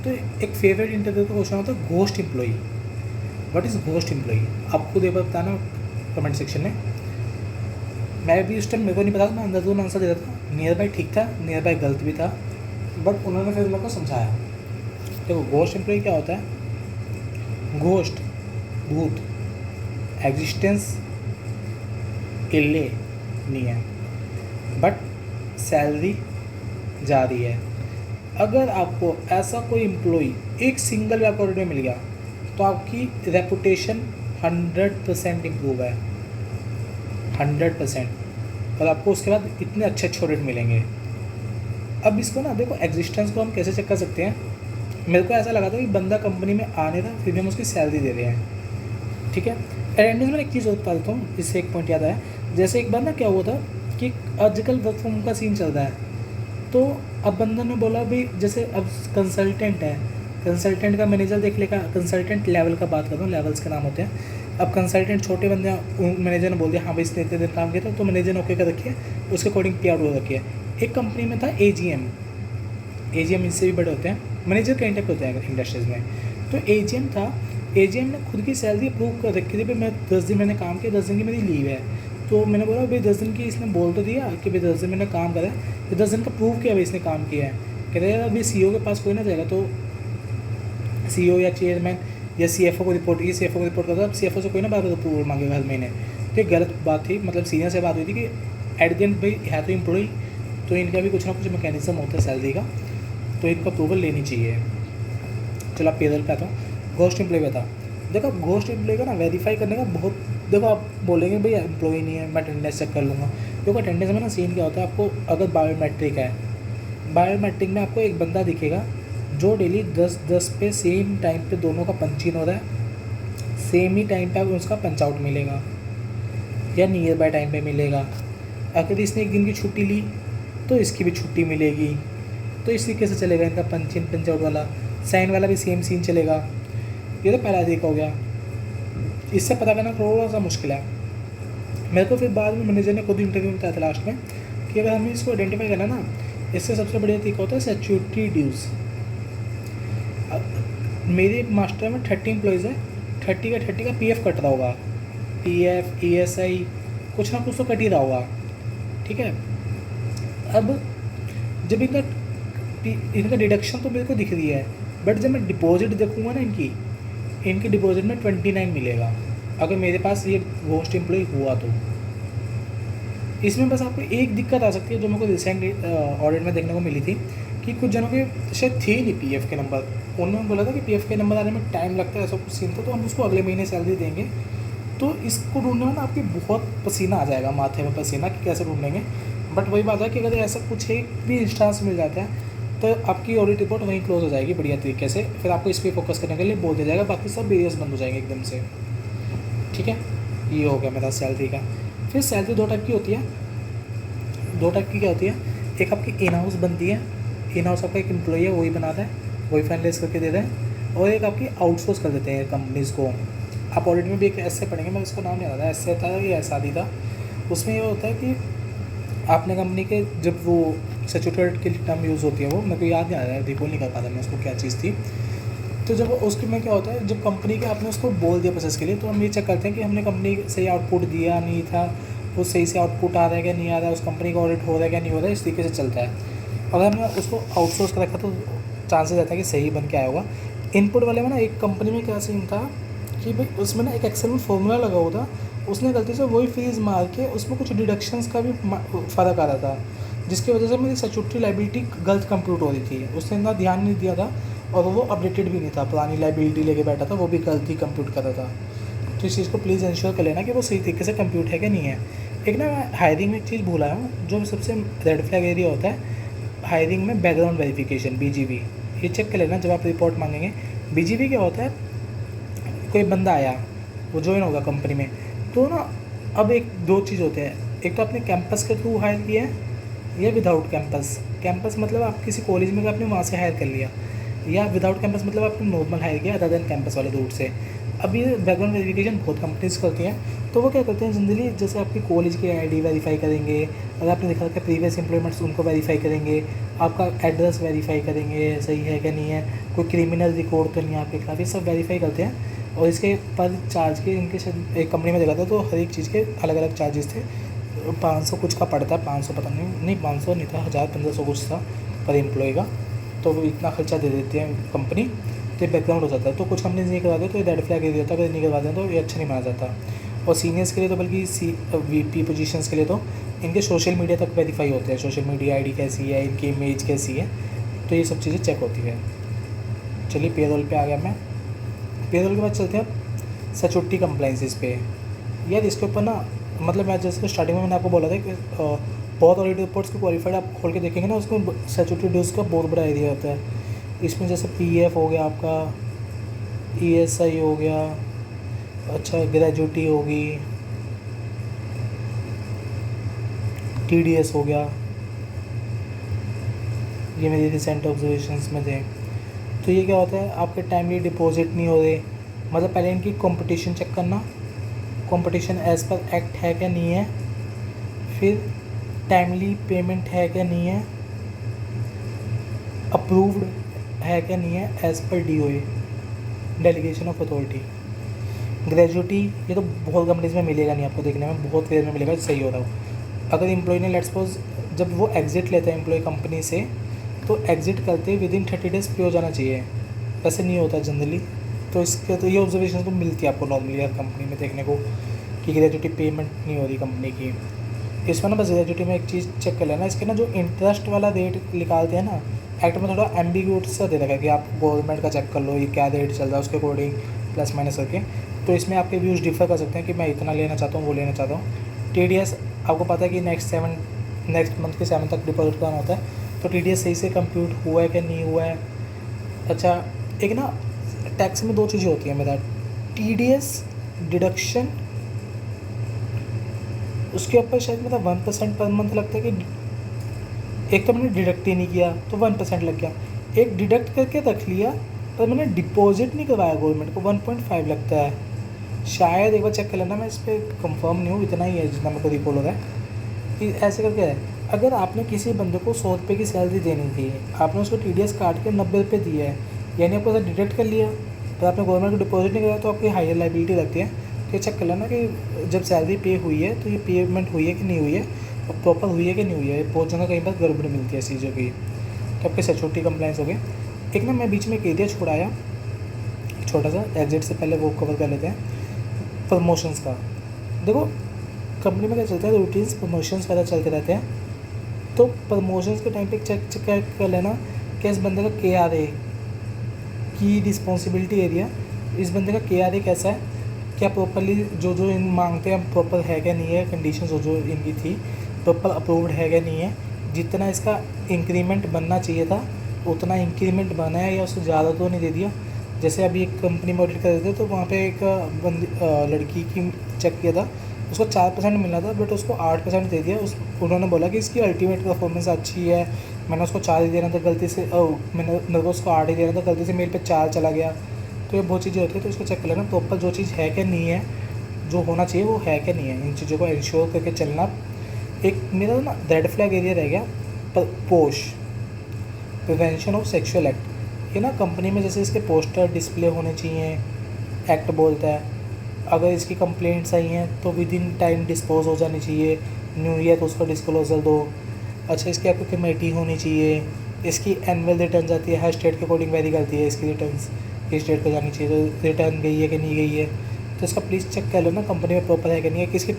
तो एक फेवरेट इंटरव्यू का क्वेश्चन होता है ghost employee. What is ghost employee, आपको खुद एक बार बताना कमेंट सेक्शन में। मैं भी उस टाइम मेरे को नहीं पता था, मैं अंदर आंसर दे रहा था, नियर बाई ठीक था, नियर बाई गलत भी था, बट उन्होंने फिर मेरे को समझाया। देखो घोस्ट एम्प्लॉई क्या होता है, घोस्ट भूत, एग्जिस्टेंस इल्ले नहीं है, बट सैलरी जा रही है। अगर आपको ऐसा कोई एम्प्लॉई एक सिंगल भी आपको ऑडिट में मिल गया तो आपकी रेपुटेशन 100% इम्प्रूव है, 100%, और आपको उसके बाद इतने अच्छे ऑडिट मिलेंगे। अब इसको ना देखो एग्जिस्टेंस को हम कैसे चेक कर सकते हैं। मेरे को ऐसा लगा था कि बंदा कंपनी में आने था फिर भी हम उसकी सैलरी दे रहे हैं, ठीक है। अटेंडेंस में एक चीज़ और बता देता हूँ, इससे एक पॉइंट याद आया। जैसे एक बार ना क्या हुआ था कि आजकल वर्क फ्रॉम होम का सीन चल रहा है, तो अब बंदा ने बोला भाई जैसे अब कंसल्टेंट है, कंसल्टेंट का मैनेजर देख लेगा, कंसल्टेंट लेवल का बात कर रहा हूँ, लेवल्स के नाम होते हैं। अब कंसल्टेंट छोटे बंदे हैं, मैनेजर ने बोल दिया हाँ भाई इसने इतने दिन काम किया था, तो मैनेजर ने ओके कर रखी है, उसके अकॉर्डिंग पे आउट हो रखी है। एक कंपनी में था AGM इससे भी बड़े होते हैं, मैनेजर कई टाइप होते हैं इंडस्ट्रीज़ में। तो AGM था, AGM ने खुद की सैलरी अप्रूव कर रखी थी, भाई मैं 10 दिन मैंने काम किया, 10 दिन की मेरी लीव है। तो मैंने बोला भाई 10 दिन की, इसने बोल तो दिया कि भाई 10 दिन मैंने काम करा है, तो 10 दिन का प्रूव किया भाई इसने काम किया है। कहते हैं अभी CEO के पास कोई ना जाएगा, तो CEO या चेयरमैन या CFO को रिपोर्ट की, CFO को रिपोर्ट करता, अब CFO से कोई ना बार बार अप्रूवल मांगेगा हर महीने। तो एक गलत बात थी, मतलब सीनियर से बात हुई थी कि एट द एंड भाई है तो एम्प्लॉई, तो इनका भी कुछ ना कुछ मैकेनिज्म होता है सैलरी का, तो इनको अप्रूवल लेनी चाहिए। चलो आप पेरोल पे आता हूँ, घोस्ट एम्प्लॉय पे था। देखो आप घोस्ट एम्प्लॉय का ना वेरीफाई करने का बहुत, देखो आप बोलेंगे भैया एम्प्लॉय नहीं है, मैं अटेंडेंस चेक कर लूँगा। देखो अटेंडेंस में ना सीन क्या होता है, आपको अगर बायोमेट्रिक है, बायोमेट्रिक में आपको एक बंदा दिखेगा जो डेली 10-10 पे सेम टाइम पे दोनों का पंच इन हो रहा है, सेम ही टाइम पे आपको उसका पंच आउट मिलेगा या नियर बाय टाइम पे मिलेगा। अगर इसने एक दिन की छुट्टी ली तो इसकी भी छुट्टी मिलेगी, तो इस तरीके से चलेगा इनका पंच इन पंच आउट वाला। साइन वाला भी सेम सीन चलेगा। ये तो पहला तरीका हो गया। इससे पता करना थोड़ा सा मुश्किल है। मेरे को फिर बाद में मैनेजर ने खुद इंटरव्यू में बताया था लास्ट में कि अगर हमें इसको आइडेंटिफाई करना ना, इससे सबसे बढ़िया तरीका होता है स्टैट्यूटरी ड्यूज़। मेरे मास्टर में 30 एम्प्लॉयज़ है, 30 का PF कट रहा होगा, PF ESI कुछ ना कुछ तो कट ही रहा होगा, ठीक है। अब जब इनका डिडक्शन तो मेरे को दिख रही है, बट जब मैं डिपॉजिट देखूँगा ना इनकी डिपॉजिट में 29 मिलेगा अगर मेरे पास ये घोस्ट एम्प्लॉय हुआ तो। इसमें बस आपको एक दिक्कत आ सकती है जो मेरे को रिसेंट ऑडिट में देखने को मिली थी कि कुछ जनों के शायद थे नहीं PF के नंबर। उन्होंने बोला था कि PF के नंबर आने में टाइम लगता है, ऐसा कुछ सीन था, तो हम उसको अगले महीने सैलरी देंगे। तो इसको ढूंढने में ना आपकी बहुत पसीना आ जाएगा, माथे में पसीना कि कैसे ढूंढेंगे। बट वही बात है कि अगर ऐसा कुछ एक भी इंस्टांस मिल जाता है तो आपकी ऑडिट रिपोर्ट वहीं क्लोज हो जाएगी बढ़िया तरीके से। फिर आपको इस पर फोकस करने के लिए बोल दिया जाएगा, बाकी सब वेरियस बंद हो जाएंगे एकदम से, ठीक है। ये हो गया मेरा सैलरी का। फिर सैलरी 2 टाइप की होती है। 2 टाइप की क्या होती है, एक आपकी इन हाउस बनती है, इन हाउस आपका एक एम्प्लॉई है वही बनाता है, वही फाइनलाइज करके देता है। और एक आपकी आउटसोर्स कर देते हैं कंपनीज़ को। आप ऑडिट में भी एक ऐसे पढ़ेंगे, मैं इसको नाम नहीं आता, ऐसे था या ऐसा ही था। उसमें ये होता है कि आपने कंपनी के जब वो स्टैट्यूटरी की टर्म यूज़ होती है, वो मेरे को याद नहीं आ रहा है, रिकॉल नहीं कर पाता मैं उसको क्या चीज़ थी। तो जब उसके में क्या होता है, जब कंपनी के आपने उसको बोल दिया प्रोसेस के लिए, तो हम ये चेक करते हैं कि हमने कंपनी सही आउटपुट दिया नहीं था, वो सही से आउटपुट आ रहा है क्या नहीं आ रहा है, उस कंपनी का ऑडिट हो रहा है क्या नहीं हो रहा है, इस तरीके से चलता है। अगर हमने उसको आउटसोर्स कर रखा तो चांसेस रहता है कि सही बन के आया होगा। इनपुट वाले में ना एक कंपनी में क्या सीन था कि भाई उसमें ना एक एक्सेल में फॉर्मूला लगा हुआ था, उसने गलती से वही फीस मार के उसमें कुछ डिडक्शंस का भी फ़र्क आ रहा था, जिसकी वजह से मेरी स्टैट्यूटरी लायबिलिटी गलत कंप्यूट हो रही थी। उसने इतना ध्यान नहीं दिया था और वो अपडेटेड भी नहीं था, पुरानी लायबिलिटी लेके बैठा था, वो भी गलती कंप्यूट कर रहा था। तो इस चीज़ को प्लीज़ इंश्योर कर लेना कि वो सही तरीके से कंप्यूट है कि नहीं है। एक ना मैं हायरिंग में एक चीज़ भूल आया हूँ, जो सबसे रेड फ्लैग एरिया होता है हायरिंग में, बैकग्राउंड वेरिफिकेशन BGV। ये चेक कर लेना जब आप रिपोर्ट मांगेंगे। BGV क्या होता है, कोई बंदा आया, वो ज्वाइन होगा कंपनी में, तो ना अब एक 2 चीज़ होते हैं, एक तो आपने कैंपस के थ्रू हायर किया है या विदाउट कैंपस। कैंपस मतलब आप किसी कॉलेज में आपने वहाँ से हायर कर लिया, या विदाउट कैंपस मतलब आपने नॉर्मल हायर किया अदर देन कैंपस वाले रूट से। अब ये बैकग्राउंड वेरिफिकेशन बहुत कंपनीज करती हैं, तो वो क्या करते हैं जनरली, जैसे आपकी कॉलेज की ID वेरीफाई करेंगे, अगर आपने देखा था प्रीवियस एम्प्लॉयमेंट्स उनको वेरीफाई करेंगे, आपका एड्रेस वेरीफाई करेंगे सही है क्या नहीं है, कोई क्रिमिनल रिकॉर्ड तो नहीं है आपके खिलाफ, ये सब वेरीफाई करते हैं। और इसके पर चार्ज के इनके शायद एक कंपनी में देखा था तो हर एक चीज़ के अलग अलग चार्जेस थे। 500 कुछ का पड़ता है, 500 पता नहीं 500 नहीं था, 1000-1500 कुछ था पर एम्प्लॉय का। तो वो इतना खर्चा दे देती है कंपनी, तो बैकग्राउंड हो जाता है। तो कुछ कंपनीज नहीं करवाते तो ये रेड फ्लैग एरिया होता है, अगर नहीं करवाते हैं तो ये अच्छा नहीं माना जाता। और सीनियर्स के लिए तो बल्कि VP पोजीशंस के लिए तो इनके सोशल मीडिया तक वेरीफाई होते हैं, सोशल मीडिया ID कैसी है, इनकी इमेज कैसी है, तो ये सब चीज़ें चेक होती है। चलिए पेरोल पे आ गया मैं। पेरोल के बाद चलते हैं स्टैट्यूटरी कंप्लाइंसेस पे। यार इसके ऊपर ना, मतलब मैं जैसे स्टार्टिंग में मैंने आपको बोला था कि बहुत ऑडिट रिपोर्ट्स को क्वालिफाइड आप खोल के देखेंगे ना, उसको स्टैट्यूटरी ड्यूज़ का बहुत बड़ा एरिया होता है। इसमें जैसे PF हो गया आपका, ESI हो गया, अच्छा ग्रेजुटी होगी, TDS हो गया, ये मेरी रिसेंट ऑब्जर्वेशंस में थे। तो ये क्या होता है, आपके टाइमली डिपॉजिट नहीं हो रहे, मतलब पहले इनकी कंपटीशन चेक करना, कंपटीशन एज़ पर एक्ट है क्या नहीं है, फिर टाइमली पेमेंट है क्या नहीं है, अप्रूव्ड है क्या नहीं है as per DOA, delegation of authority. Gratuity ये तो बहुत कंपनीज में मिलेगा नहीं आपको, देखने में बहुत रेयर में मिलेगा सही हो रहा हो। अगर एम्प्लॉय ने लेट्स सपोज जब वो एग्ज़िट लेता है एम्प्लॉय कंपनी से, तो एग्ज़िट करते विदिन 30 डेज़ पे हो जाना चाहिए, वैसे नहीं होता जनरली। तो इसके तो ये ऑब्जर्वेशन तो मिलती है आपको नॉर्मली हर कंपनी में देखने को कि ग्रेजुटी पेमेंट नहीं हो रही कंपनी की। इसमें ना बस ग्रेजुटी में एक चीज़ चेक कर लेना, इसके ना जो इंटरेस्ट वाला रेट निकालते हैं ना, एक्ट में थोड़ा एम्बिग्यूट सा दे रखा है कि आप गवर्नमेंट का चेक कर लो ये क्या रेट चल रहा है, उसके अकॉर्डिंग प्लस माइनस करके। तो इसमें आपके व्यूज़ डिफर कर सकते हैं कि मैं इतना लेना चाहता हूँ, वो लेना चाहता हूँ। TDS आपको पता है कि नेक्स्ट मंथ के 7 तक डिपॉजिट करना होता है, तो TDS सही से कंप्यूट हुआ है कि नहीं हुआ है। अच्छा एक ना टैक्स में 2 चीज़ें होती हैं मेरा, TDS डिडक्शन, उसके ऊपर शायद मतलब 1% पर मंथ लगता है कि एक तो मैंने डिडक्ट ही नहीं किया तो 1% लग गया, एक डिडक्ट करके रख लिया पर मैंने डिपॉजिट नहीं करवाया गवर्नमेंट को, 1.5 लगता है शायद। एक बार चेक कर लेना, मैं इस पर कंफर्म नहीं हूँ, इतना ही है जितना मेरे को रिकॉल हो रहा है कि ऐसे करके है। अगर आपने किसी बंदे को 100 रुपये की सैलरी देनी थी, आपने उसको TDS काट के 90 रुपये दिए है, यानी आपको ऐसा डिडक्ट कर लिया, तो आपने गवर्नमेंट को डिपॉजिट नहीं कराया तो आपकी हायर लाइबिलिटी लगती है। तो चेक कर लेना कि जब सैलरी पे हुई है तो ये पेमेंट हुई है कि नहीं हुई है, और प्रॉपर हुई है कि नहीं हुई है। बहुत जगह कहीं पर गड़बड़ी मिलती है इस चीज़ों की, तो आपके सिक्योरिटी कंप्लाइंस हो गए। एक ना मैं बीच में एक एरिया छोड़ाया छोटा सा, एग्जिट से पहले वो कवर कर लेते हैं, प्रमोशंस का। देखो कंपनी में क्या चलता है, रूटीन्स प्रमोशंस वगैरह चलते रहते हैं, तो प्रमोशंस के टाइम पे चेक कर लेना कि इस बंदे का KRA की रिस्पॉन्सिबिलिटी एरिया, इस बंदे का KRA कैसा है, क्या प्रॉपरली जो जो इन मांगते हैं प्रॉपर है क्या नहीं है, कंडीशन जो इनकी थी प्रॉपर अप्रूव्ड है क्या नहीं है, जितना इसका इंक्रीमेंट बनना चाहिए था उतना इंक्रीमेंट बना है या उससे ज़्यादा तो नहीं दे दिया। जैसे अभी एक कंपनी में ऑडिट कर रहे थे तो वहाँ पे एक लड़की की चेक किया था, उसको 4% मिला था बट उसको 8% दे दिया। उन्होंने बोला कि इसकी अल्टीमेट परफॉर्मेंस अच्छी है, मैंने उसको 4 ही देना था गलती से, मैंने मेरे को उसको 8 ही देना था गलती से, मेल पे 4 चला गया। तो ये बहुत चीज़ें होती है, तो इसको चेक कर लेना प्रॉपर जो चीज़ है क्या नहीं है, जो होना चाहिए वो है क्या नहीं है, इन चीज़ों को इंश्योर करके चलना। एक मेरा ना रेड फ्लैग एरिया रह गया पोश, प्रिवेंशन ऑफ सेक्सुअल एक्ट। ये ना कंपनी में जैसे इसके पोस्टर डिस्प्ले होने चाहिए, एक्ट बोलता है। अगर इसकी कंप्लेंट्स आई हैं तो विद इन टाइम डिस्पोज हो जानी चाहिए, न्यू ईयर तो उसका डिस्क्लोजर दो। अच्छा, इसकी आपको कमेटी होनी चाहिए, इसकी एनुअल रिटर्न आती है, हर स्टेट के अकॉर्डिंग वेरी करती है इसकी रिटर्न्स, किस स्टेट को जानी चाहिए, तो रिटर्न गई है कि नहीं गई है, तो इसका प्लीज़ चेक कर लेना कंपनी में प्रॉपर है कि नहीं है। किसकी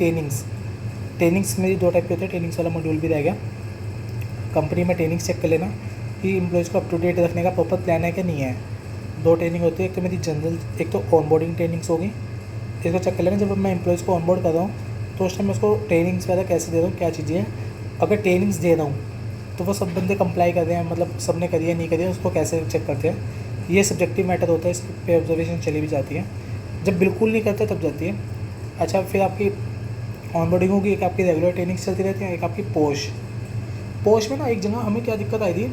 ट्रेनिंग्स मेरी 2 टाइप की होती है, ट्रेनिंग्स वाला मॉड्यूल भी रह गया। कंपनी में ट्रेनिंग्स चेक कर लेना कि एम्प्लॉयज़ को अप टू डेट रखने का प्रॉपर प्लान है कि नहीं है। 2 ट्रेनिंग होती है, एक तो मेरी जनरल, एक तो ऑनबोर्डिंग ट्रेनिंग्स होगी। इसको चेक कर लेना, जब मैं एम्प्लॉयज़ को ऑनबोर्ड कर रहा हूँ तो उस टाइम मैं उसको ट्रेनिंग्स वगैरह कैसे दे रहा हूँ, क्या चीज़ें हैं। अगर ट्रेनिंग्स दे रहा हूँ तो वो सब बंदे कंप्लाई कर रहे हैं, मतलब सब ने करी है नहीं करी है, उसको कैसे चेक करते हैं। ये सब्जेक्टिव मैटर होता है, इस पे ऑब्जर्वेशन चली भी जाती है, जब बिल्कुल नहीं करते तब जाती है। अच्छा, फिर आपकी ऑनबोर्डिंग होगी, एक आपकी रेगुलर ट्रेनिंग्स चलती रहती है, एक आपकी पोश में ना एक जगह हमें क्या दिक्कत आई थी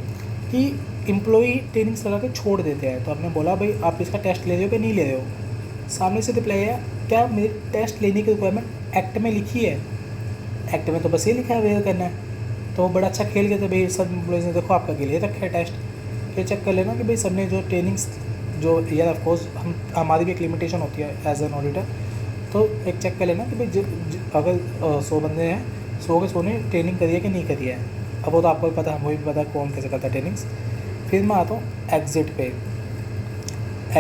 कि एम्प्लॉई ट्रेनिंग्स लगा के छोड़ देते हैं। तो आपने बोला भाई आप इसका टेस्ट ले रहे हो कि नहीं ले रहे हो, सामने से रिप्लाई है क्या मेरी टेस्ट लेने की रिक्वायरमेंट एक्ट में लिखी है, एक्ट में तो बस ये लिखा है वेयर करना है। तो बड़ा अच्छा खेल गए थे भाई सब एम्प्लॉइज़ ने, देखो आपका ले रखा है टेस्ट। फिर चेक कर लेना कि भाई सबने जो ट्रेनिंग्स जो यार ऑफकोर्स हमारी भी एक लिमिटेशन होती है एज एन ऑडिटर, तो एक चेक कर लेना कि भाई अगर 100 बंदे हैं, 100 के 100 ने ट्रेनिंग करी है कि नहीं करी है। अब वो तो आपको भी पता है, हमें भी पता है कौन कैसे करता है ट्रेनिंग्स। फिर मैं आता हूँ एग्ज़िट पे।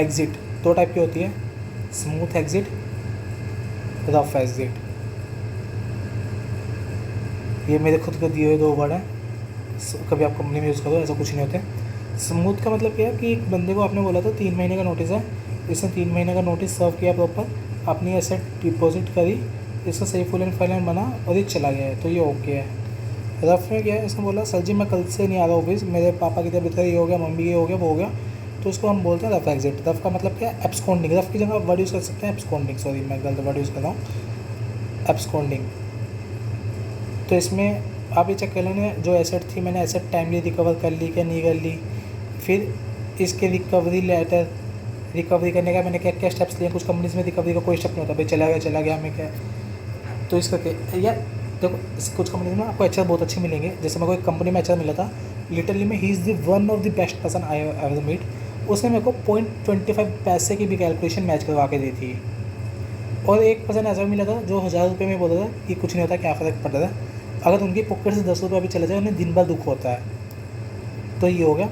एग्ज़िट 2 टाइप की होती है, स्मूथ एग्ज़िट, रफ एग्ज़िट। ये मेरे खुद को दिए हुए 2 वर्ड हैं, कभी आप कंपनी में यूज़ करो, ऐसा कुछ नहीं होता है। स्मूथ का मतलब क्या है कि एक बंदे को आपने बोला था 3 महीने का नोटिस है, इसने 3 महीने का नोटिस सर्व किया प्रॉपर, अपनी एसेट डिपॉजिट करी, इसका सही फुल एंड फाइनल बना और ये चला गया है, तो ये ओके है। रफ में क्या है, इसने बोला सर जी मैं कल से नहीं आ रहा ऑफिस, मेरे पापा की तबीयत ये हो गया, मम्मी ये हो गया, वो हो गया, तो इसको हम बोलते हैं रफ एग्जिट। रफ का मतलब क्या है, एब्सकॉन्डिंग। रफ की जगह आप वर्ड यूज़ कर सकते हैं एब्सकॉन्डिंग, सॉरी मैं गलत वर्ड यूज़ कर रहा हूँ, एब्सकॉन्डिंग। तो इसमें आप ये चेक कर लेंगे जो एसेट थी मैंने एसेट टाइमली रिकवर कर ली क्या नहीं कर ली। फिर इसके रिकवरी लेटर, रिकवरी करने का मैंने क्या क्या स्टेप्स लिए। कुछ कंपनीज में रिकवरी का कोई स्टेप नहीं होता, भाई चला गया हमें क्या। तो इसका या देखो कुछ कंपनीज में आपको एचआर बहुत अच्छे मिलेंगे। जैसे मेरे को एक कंपनी में एचआर मिला था, लिटरली में he is the one of the best person I have meet. उसने मेरे को 0.25 पैसे की भी कैलकुलेशन मैच करवा के दी थी। और एक पर्सन ऐसा मिला था जो 1000 रुपये में बोलता था कि कुछ नहीं होता, क्या फ़र्क पड़ता था, अगर उनकी पॉकेट से 10 रुपये भी चले जाए उन्हें दिन भर दुख होता है। तो ये हो गया।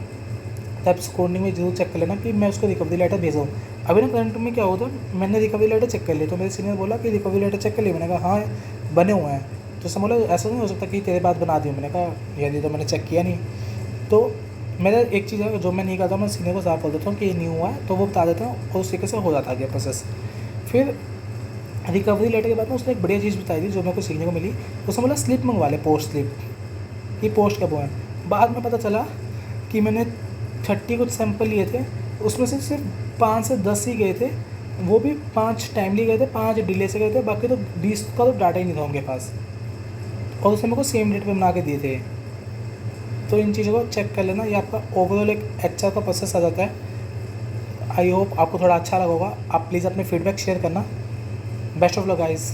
तब स्कोरिंग में जरूर चेक कर लेना कि मैं उसको रिकवरी लेटर भेजा हूँ। अभी ना करंट में क्या होता, मैंने रिकवरी लेटर चेक कर लिया, तो मेरे सीनियर बोला कि रिकवरी लेटर चेक कर लिया। मैंने कहा हाँ बने हुए हैं। तो समझ लो ऐसा नहीं हो सकता कि तेरे बाद बना दिया। मैंने कहा यदि तो मैंने चेक किया नहीं। तो मेरा एक चीज़ है जो मैं नहीं करता, मैं सीनियर को साफ बोल देता हूँ कि ये नहीं हुआ है, तो वो बता देता हूँ और उस तरीके से हो जाता है प्रोसेस। फिर रिकवरी लेटर के बाद में उसने एक बढ़िया चीज़ बताई थी जो मेरे को सीखने को मिली। उसने बोला स्लिप मंगवा ले, पोस्ट स्लिप। ये पोस्ट कब हुआ है, बाद में पता चला कि मैंने 30 कुछ सैंपल लिए थे, उसमें से सिर्फ 5 से 10 ही गए थे, वो भी 5 टाइमली गए थे, 5 डिले से गए थे, बाकी तो 20 का तो डाटा ही नहीं था उनके पास। और उसने मेरे को सेम डेट पे बना के दिए थे। तो इन चीज़ों को चेक कर लेना। ये आपका ओवरऑल एक अच्छा का प्रोसेस आ जाता है। आई होप आपको थोड़ा अच्छा लगा होगा। आप प्लीज़ अपने फीडबैक शेयर करना। Best of luck guys.